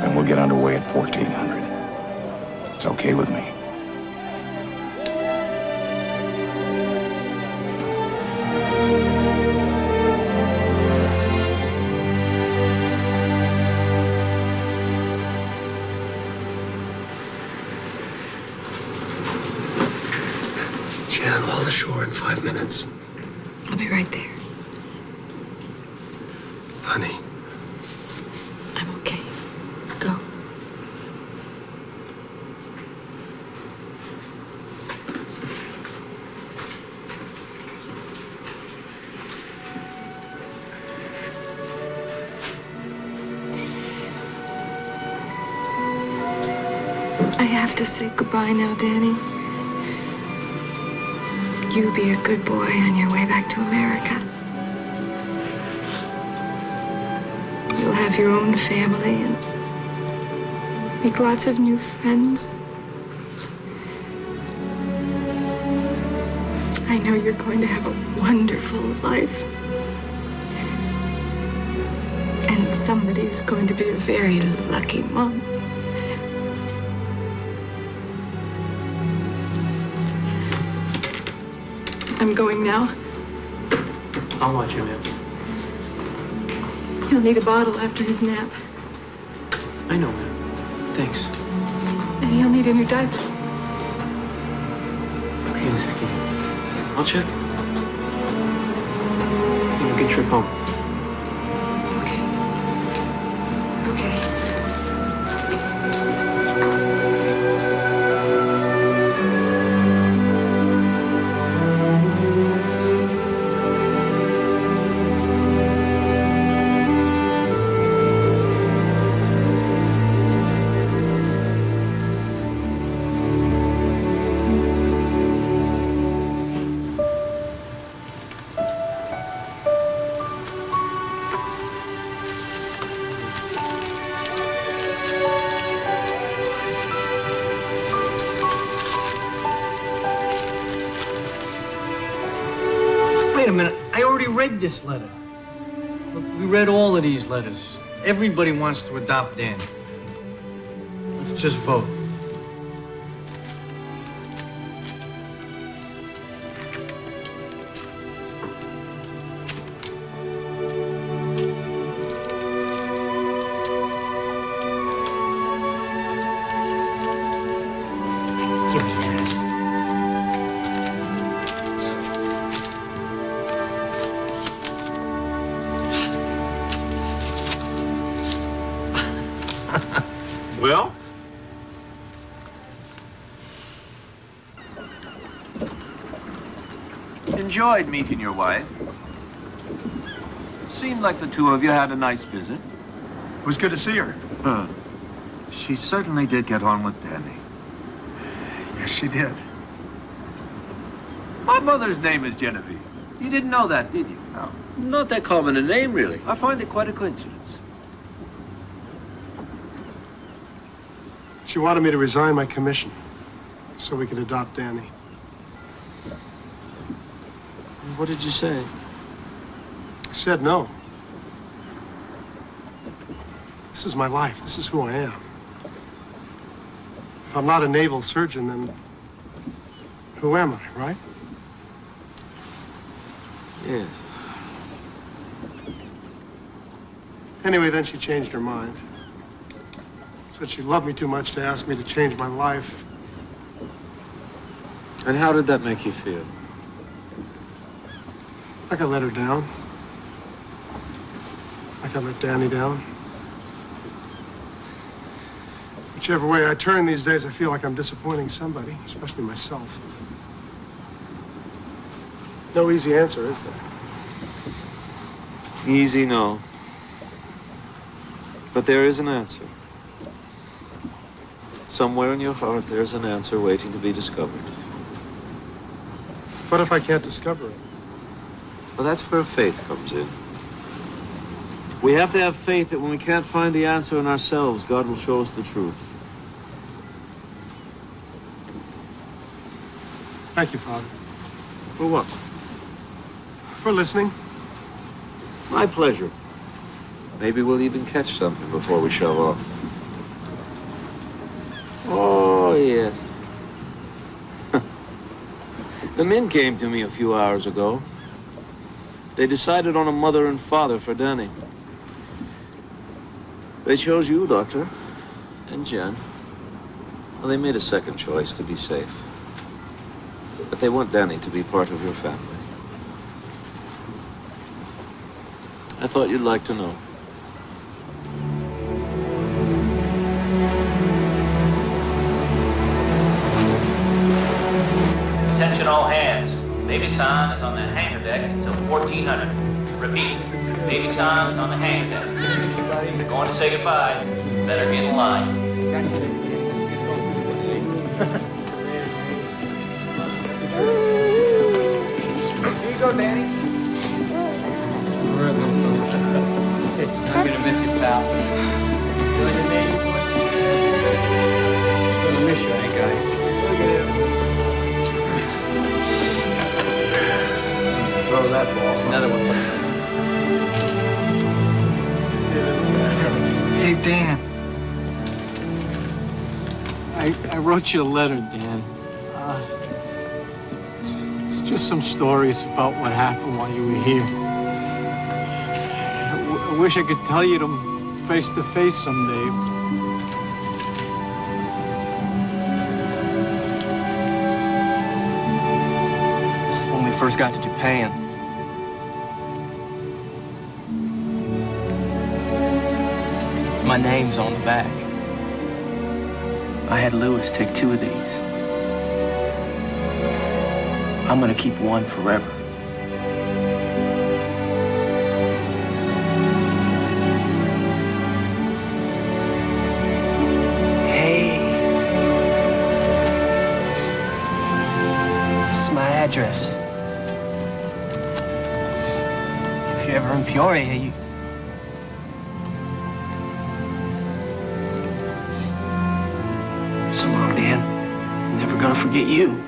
And we'll get underway at 1400. It's okay with me. Ashore in 5 minutes. I'll be right there. Honey. I'm okay. Go. I have to say goodbye now, Danny. You be a good boy on your way back to America. You'll have your own family and make lots of new friends. I know you're going to have a wonderful life. And somebody is going to be a very lucky mom. I'm going now. I'll watch him, ma'am. He'll need a bottle after his nap. I know, ma'am. Thanks. And he'll need a new diaper. Okay, Mrs. Keenan. I'll check. Have a good trip home. Wait a minute. I already read this letter. We read all of these letters. Everybody wants to adopt Danny. Let's just vote. Well? Enjoyed meeting your wife. Seemed like the two of you had a nice visit. It was good to see her. She certainly did get on with Danny. Yes, she did. My mother's name is Genevieve. You didn't know that, did you? No. Not that common a name, really. I find it quite a coincidence. She wanted me to resign my commission so we could adopt Danny. What did you say? I said no. This is my life. This is who I am. If I'm not a naval surgeon, then who am I, right? Yes. Anyway, then she changed her mind. Said she loved me too much to ask me to change my life. And how did that make you feel? Like I let her down. Like I let Danny down. Whichever way I turn these days, I feel like I'm disappointing somebody, especially myself. No easy answer, is there? Easy, no. But there is an answer. Somewhere in your heart, there's an answer waiting to be discovered. What if I can't discover it? Well, that's where faith comes in. We have to have faith that when we can't find the answer in ourselves, God will show us the truth. Thank you, Father. For what? For listening. My pleasure. Maybe we'll even catch something before we shove off. Oh, yes. The men came to me a few hours ago. They decided on a mother and father for Danny. They chose you, Doctor, and Jen. Well, they made a second choice to be safe. But they want Danny to be part of your family. I thought you'd like to know. Attention all hands. Baby San is on the hangar deck until 1400. Repeat, Baby San is on the hangar deck. If you're going to say goodbye, better get in line. Here you go, Danny. All right, little fella. I'm gonna miss you, pal. You like your name? I'm gonna miss you, ain't I? Look at him. Throw that ball. Another one. Hey, Dan. I wrote you a letter, Dan. It's just some stories about what happened while you were here. I wish I could tell you them face to face someday. This is when we first got to Japan. My name's on the back. I had Lewis take 2 of these. I'm gonna keep one forever. Hey. This is my address. If you're ever in Peoria, you... So long, Dan. I'm never gonna forget you.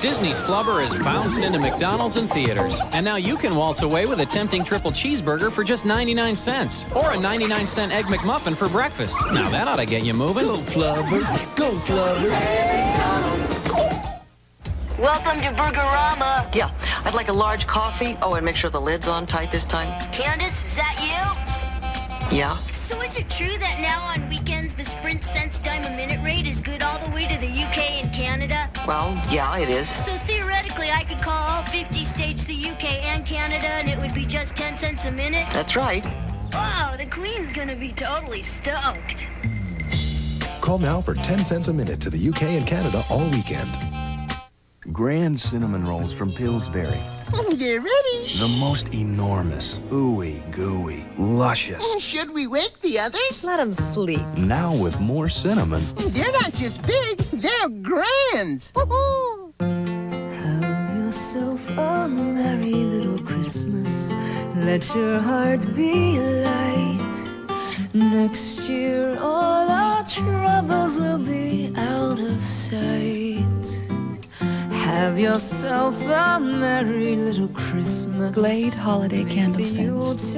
Disney's Flubber has bounced into McDonald's and theaters. And now you can waltz away with a tempting triple cheeseburger for just 99 cents. Or a 99-cent Egg McMuffin for breakfast. Now that ought to get you moving. Go Flubber. Go Flubber. Welcome to Burgerama. Yeah, I'd like a large coffee. Oh, and make sure the lid's on tight this time. Candace, is that you? Yeah. So is it true that now on weekends the Sprint cents dime a minute rate is good all the way to the UK and Canada? Well, yeah, it is. So theoretically I could call all 50 states, the UK and Canada, and it would be just 10 cents a minute? That's right. Wow, the Queen's gonna be totally stoked. Call now for 10 cents a minute to the UK and Canada all weekend. Grand cinnamon rolls from Pillsbury. They're ready. The most enormous, ooey gooey, luscious. Should we wake the others? Let them sleep. Now with more cinnamon. They're not just big, they're grands. Have yourself a merry little Christmas. Let your heart be light. Next year all our troubles will be out of sight. Have yourself a merry little Christmas. Glade Holiday Candle Scents.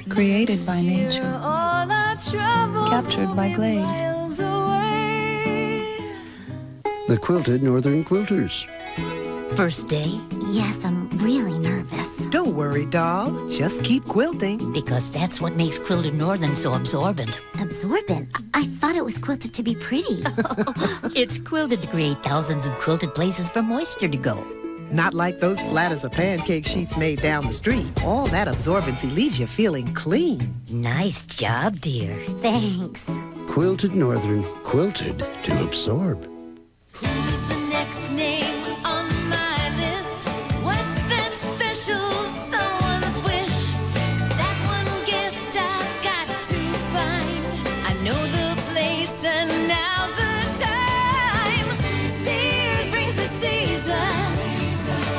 Created by nature. Captured by Glade. The Quilted Northern Quilters. First day? Yes, I'm really nervous. Don't worry, doll. Just keep quilting. Because that's what makes Quilted Northern so absorbent. Absorbent? I thought it was quilted to be pretty. It's quilted to create thousands of quilted places for moisture to go. Not like those flat as a pancake sheets made down the street. All that absorbency leaves you feeling clean. Nice job, dear. Thanks. Quilted Northern. Quilted to absorb. Who's the next name on my list? What's that special someone's wish? That one gift I've got to find. I know the place and now's the time. Sears brings the season,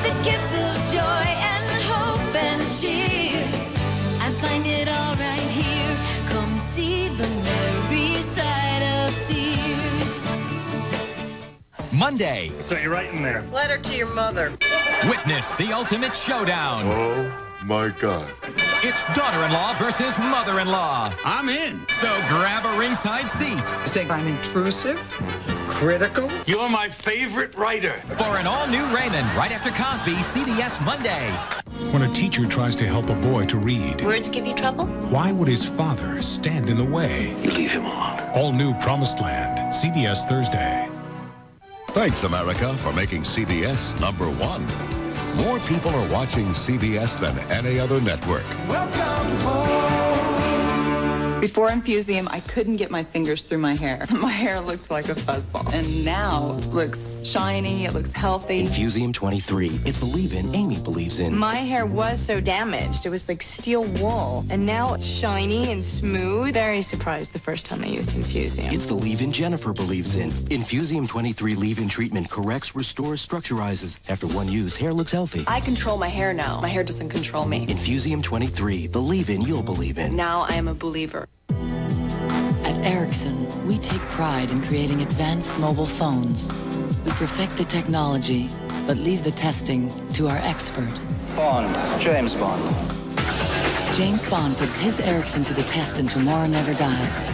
the gifts of joy and hope and cheer. I find it all right here. Come see the merry side of Sears. Monday. So you're right in there. Letter to your mother. Witness the ultimate showdown. Oh, my God. It's daughter-in-law versus mother-in-law. I'm in. So grab a ringside seat. You think I'm intrusive? Critical? You're my favorite writer. For an all-new Raymond, right after Cosby, CBS Monday. When a teacher tries to help a boy to read, Words give you trouble? why would his father stand in the way? You leave him alone. All new Promised Land, CBS Thursday. Thanks, America, for making CBS #1. More people are watching CBS than any other network. Before Infusium, I couldn't get my fingers through my hair. My hair looked like a fuzzball. And now it looks shiny, it looks healthy. Infusium 23. It's the leave-in Amy believes in. My hair was so damaged. It was like steel wool. And now it's shiny and smooth. Very surprised the first time I used Infusium. It's the leave-in Jennifer believes in. Infusium 23 leave-in treatment corrects, restores, structurizes. After one use, hair looks healthy. I control my hair now. My hair doesn't control me. Infusium 23, the leave-in you'll believe in. Now I am a believer. At Ericsson, we take pride in creating advanced mobile phones. We perfect the technology, but leave the testing to our expert. Bond, James Bond. James Bond puts his Ericsson to the test and tomorrow never dies.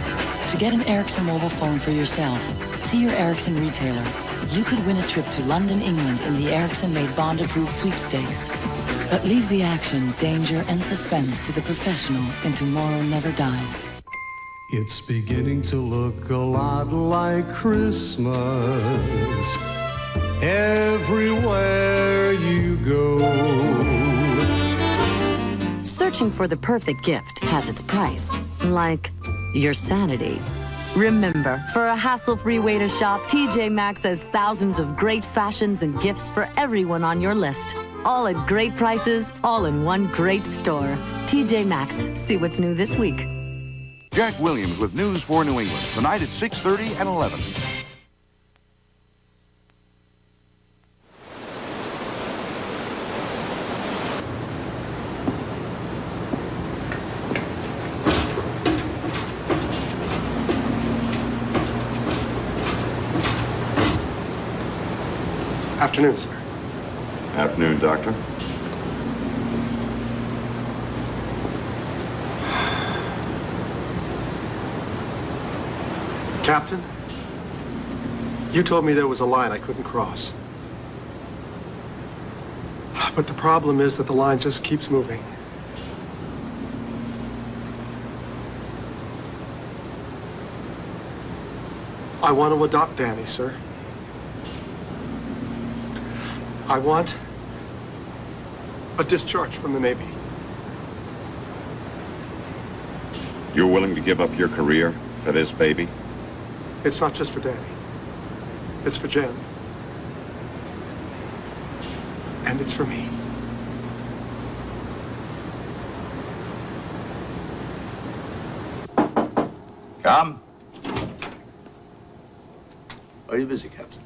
To get an Ericsson mobile phone for yourself, see your Ericsson retailer. You could win a trip to London, England in the Ericsson-made Bond-approved sweepstakes. But leave the action, danger, and suspense to the professional and tomorrow never dies. It's beginning to look a lot like Christmas everywhere you go. Searching for the perfect gift has its price, like your sanity. Remember, for a hassle-free way to shop, TJ Maxx has thousands of great fashions and gifts for everyone on your list. All at great prices, all in one great store. TJ Maxx. See what's new this week. Jack Williams with News for New England, tonight at 6:30 and 11. Afternoon, sir. Afternoon, Doctor. Captain, you told me there was a line I couldn't cross. But the problem is that the line just keeps moving. I want to adopt Danny, sir. I want a discharge from the Navy. You're willing to give up your career for this baby? It's not just for Danny. It's for Jen. And it's for me. Come. Are you busy, Captain?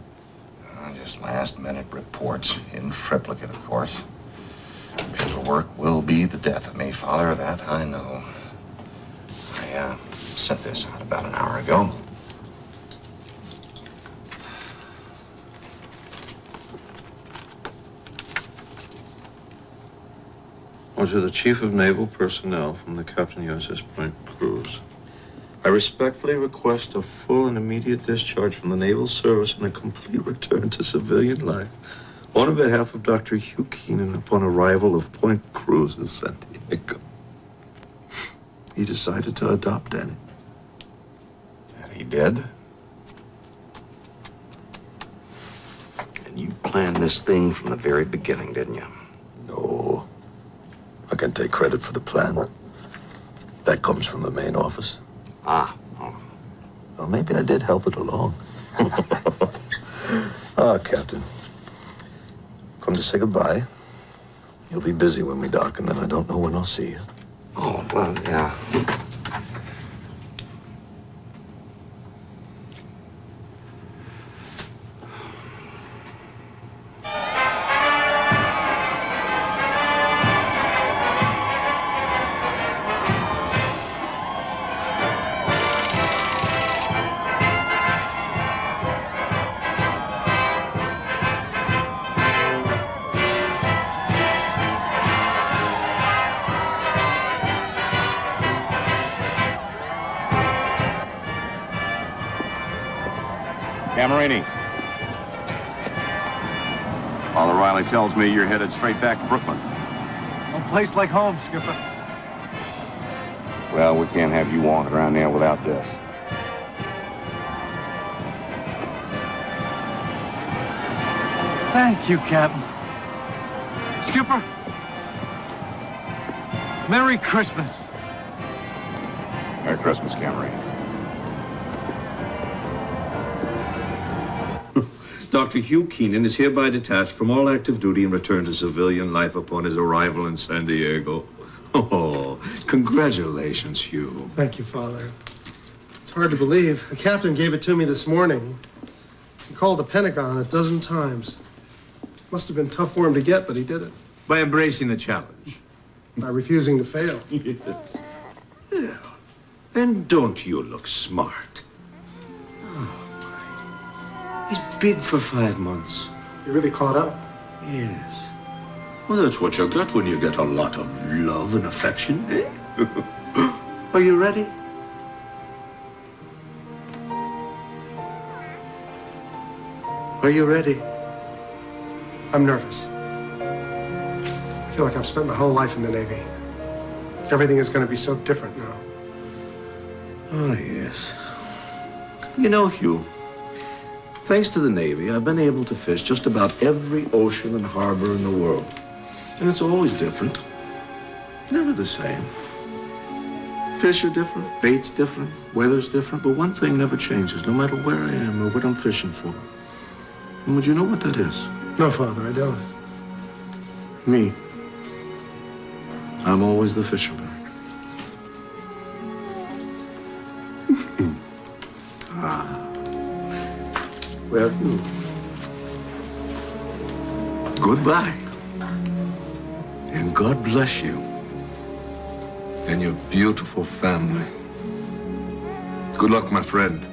Just last-minute reports, in triplicate, of course. Paperwork will be the death of me, Father, that I know. I sent this out about an hour ago. Or to the Chief of Naval Personnel from the Captain USS Point Cruise. I respectfully request a full and immediate discharge from the naval service and a complete return to civilian life on behalf of Dr. Hugh Keenan upon arrival of Point Cruise in San Diego. He decided to adopt Danny. And he did? And you planned this thing from the very beginning, didn't you? No. I can take credit for the plan. That comes from the main office. Ah. Oh. Well, maybe I did help it along. Captain. Come to say goodbye. You'll be busy when we dock, and then I don't know when I'll see you. Oh, well, yeah. Camerini. Father Riley tells me you're headed straight back to Brooklyn. No place like home, Skipper. Well, we can't have you walking around there without this. Thank you, Captain. Skipper, Merry Christmas. Merry Christmas, Camerini. Dr. Hugh Keenan is hereby detached from all active duty and returned to civilian life upon his arrival in San Diego. Oh, congratulations, Hugh. Thank you, Father. It's hard to believe. The captain gave it to me this morning. He called the Pentagon a dozen times. Must have been tough for him to get, but he did it. By embracing the challenge. By refusing to fail. Yes. Yeah. And don't you look smart? He's big for 5 months. You really caught up? Yes. Well, that's what you get when you get a lot of love and affection, eh? Are you ready? Are you ready? I'm nervous. I feel like I've spent my whole life in the Navy. Everything is going to be so different now. Oh, yes. You know, Hugh, thanks to the Navy, I've been able to fish just about every ocean and harbor in the world. And it's always different. Never the same. Fish are different, bait's different, weather's different, but one thing never changes, no matter where I am or what I'm fishing for. And would you know what that is? No, Father, I don't. Me. I'm always the fisherman. Well, goodbye. And God bless you and your beautiful family. Good luck, my friend.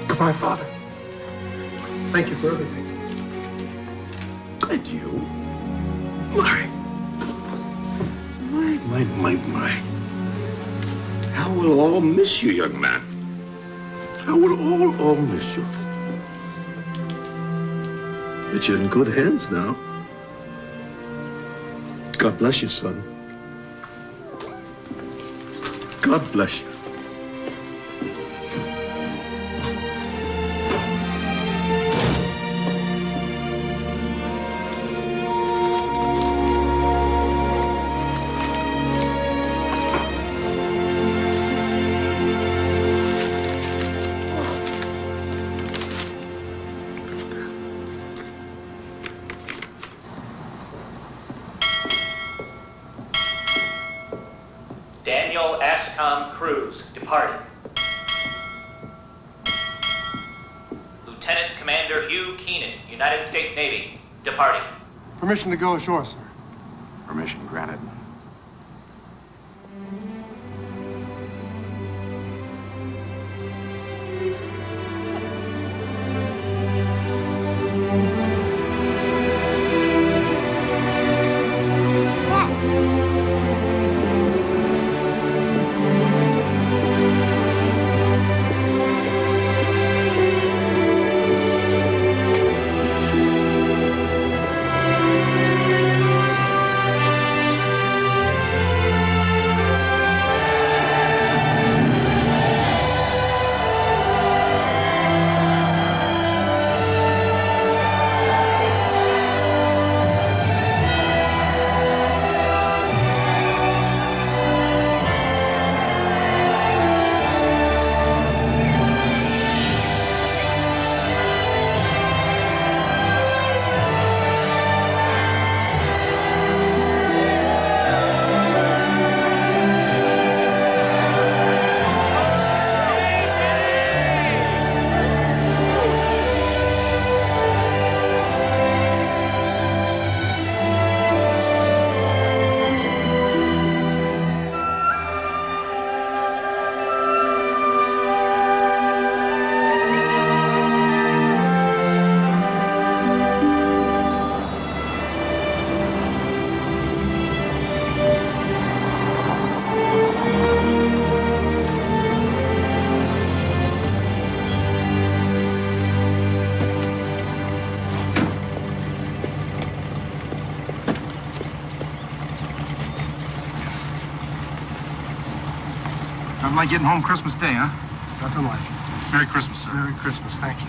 Goodbye, Father. Thank you for everything. And you? My. How we'll all miss you, young man. How we'll all miss you. But you're in good hands now. God bless you, son. God bless you. Departed. Lieutenant Commander Hugh Keenan, United States Navy, departing. Permission to go ashore, sir. Permission granted. Nothing like getting home Christmas Day, huh? Nothing like it. Merry Christmas, sir. Merry Christmas, thank you.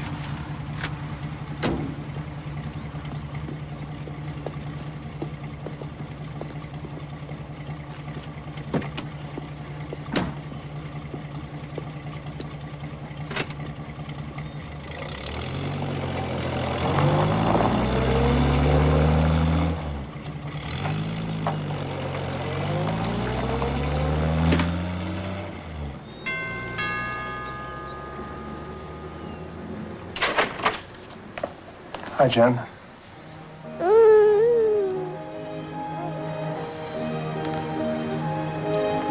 Hi, Jen.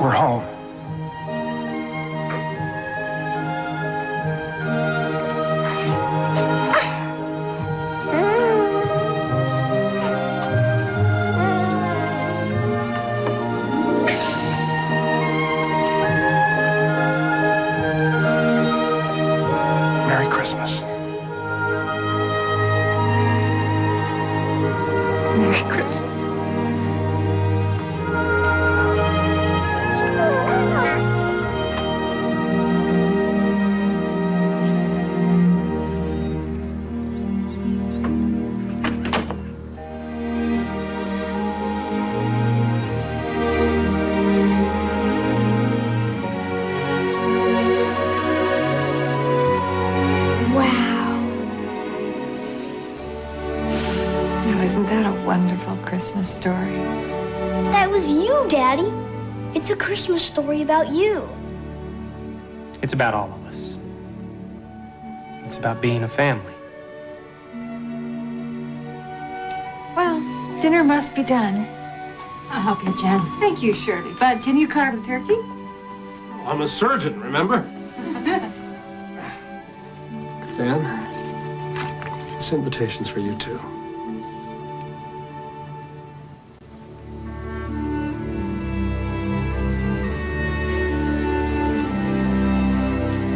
We're home. Merry Christmas. Merry Christmas. Isn't that a wonderful Christmas story? That was you, Daddy. It's a Christmas story about you. It's about all of us. It's about being a family. Well, dinner must be done. I'll help you, Jen. Thank you, Shirley. Bud, can you carve the turkey? I'm a surgeon, remember? Dan? This invitation's for you, too.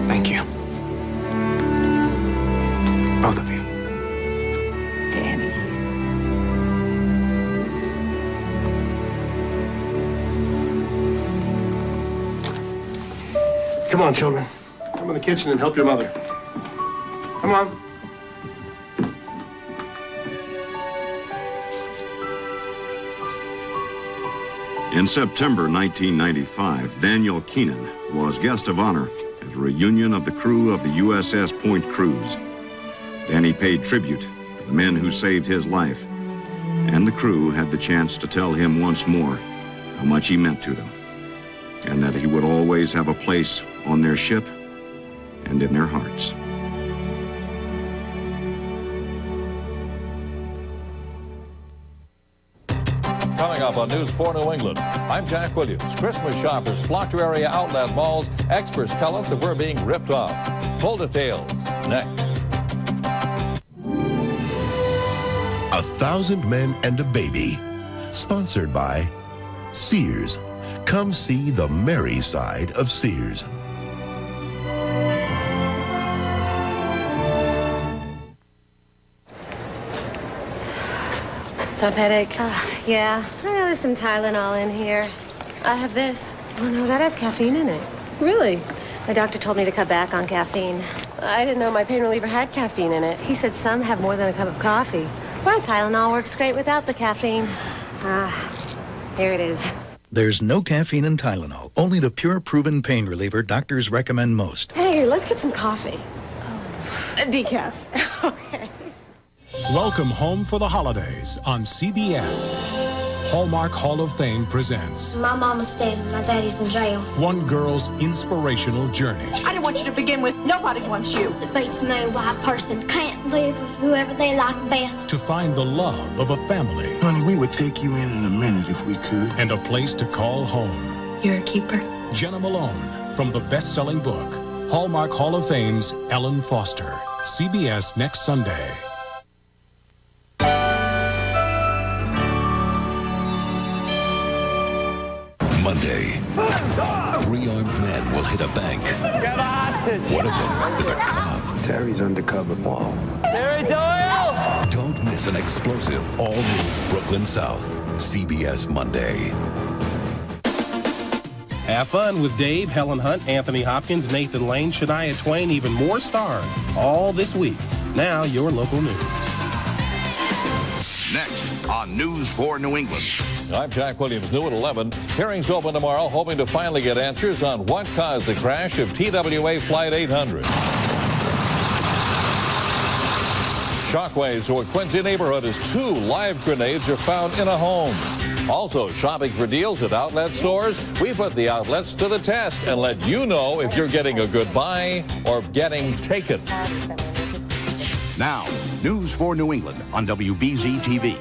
Thank you. Both of you. Danny. Come on, children. Come in the kitchen and help your mother. Come on. In September 1995, Daniel Keenan was guest of honor at a reunion of the crew of the USS Point Cruise. Danny paid tribute to the men who saved his life, and the crew had the chance to tell him once more how much he meant to them, and that he would always have a place on their ship and in their hearts. Coming up on News 4 New England, I'm Jack Williams. Christmas shoppers flock to area outlet malls. Experts tell us that we're being ripped off. Full details next. 1,000 Men and a Baby. Sponsored by Sears. Come see the merry side of Sears. Tough headache? Yeah. I know there's some Tylenol in here. I have this. Oh, no, that has caffeine in it. Really? My doctor told me to cut back on caffeine. I didn't know my pain reliever had caffeine in it. He said some have more than a cup of coffee. Well, Tylenol works great without the caffeine. Here it is. There's no caffeine in Tylenol, only the pure proven pain reliever doctors recommend most. Hey, let's get some coffee. Decaf. Okay. Welcome home for the holidays on CBS. Hallmark Hall of Fame presents My mama's dead. My daddy's in jail. one girl's inspirational journey I didn't want you to begin with. Nobody wants you. The Bates May white person can't live with whoever they like best. to find the love of a family Honey, we would take you in a minute if we could. and a place to call home. You're a keeper. Jenna Malone from the best-selling book, Hallmark Hall of Fame's Ellen Foster. CBS next Sunday. Monday, 3 armed men will hit a bank. Grab a hostage. One of them is a cop. Terry's undercover, Paul. Terry Doyle! Don't miss an explosive, all-new Brooklyn South. CBS Monday. Have fun with Dave, Helen Hunt, Anthony Hopkins, Nathan Lane, Shania Twain, even more stars, all this week. Now, your local news. Next on News 4 New England. I'm Jack Williams, new at 11. Hearings open tomorrow, hoping to finally get answers on what caused the crash of TWA Flight 800. Shockwaves to a Quincy neighborhood as 2 live grenades are found in a home. Also, shopping for deals at outlet stores. We put the outlets to the test and let you know if you're getting a good buy or getting taken. Now, News 4 New England on WBZ-TV.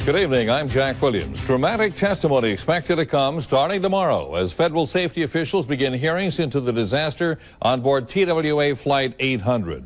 Good evening, I'm Jack Williams. Dramatic testimony expected to come starting tomorrow as federal safety officials begin hearings into the disaster on board TWA Flight 800.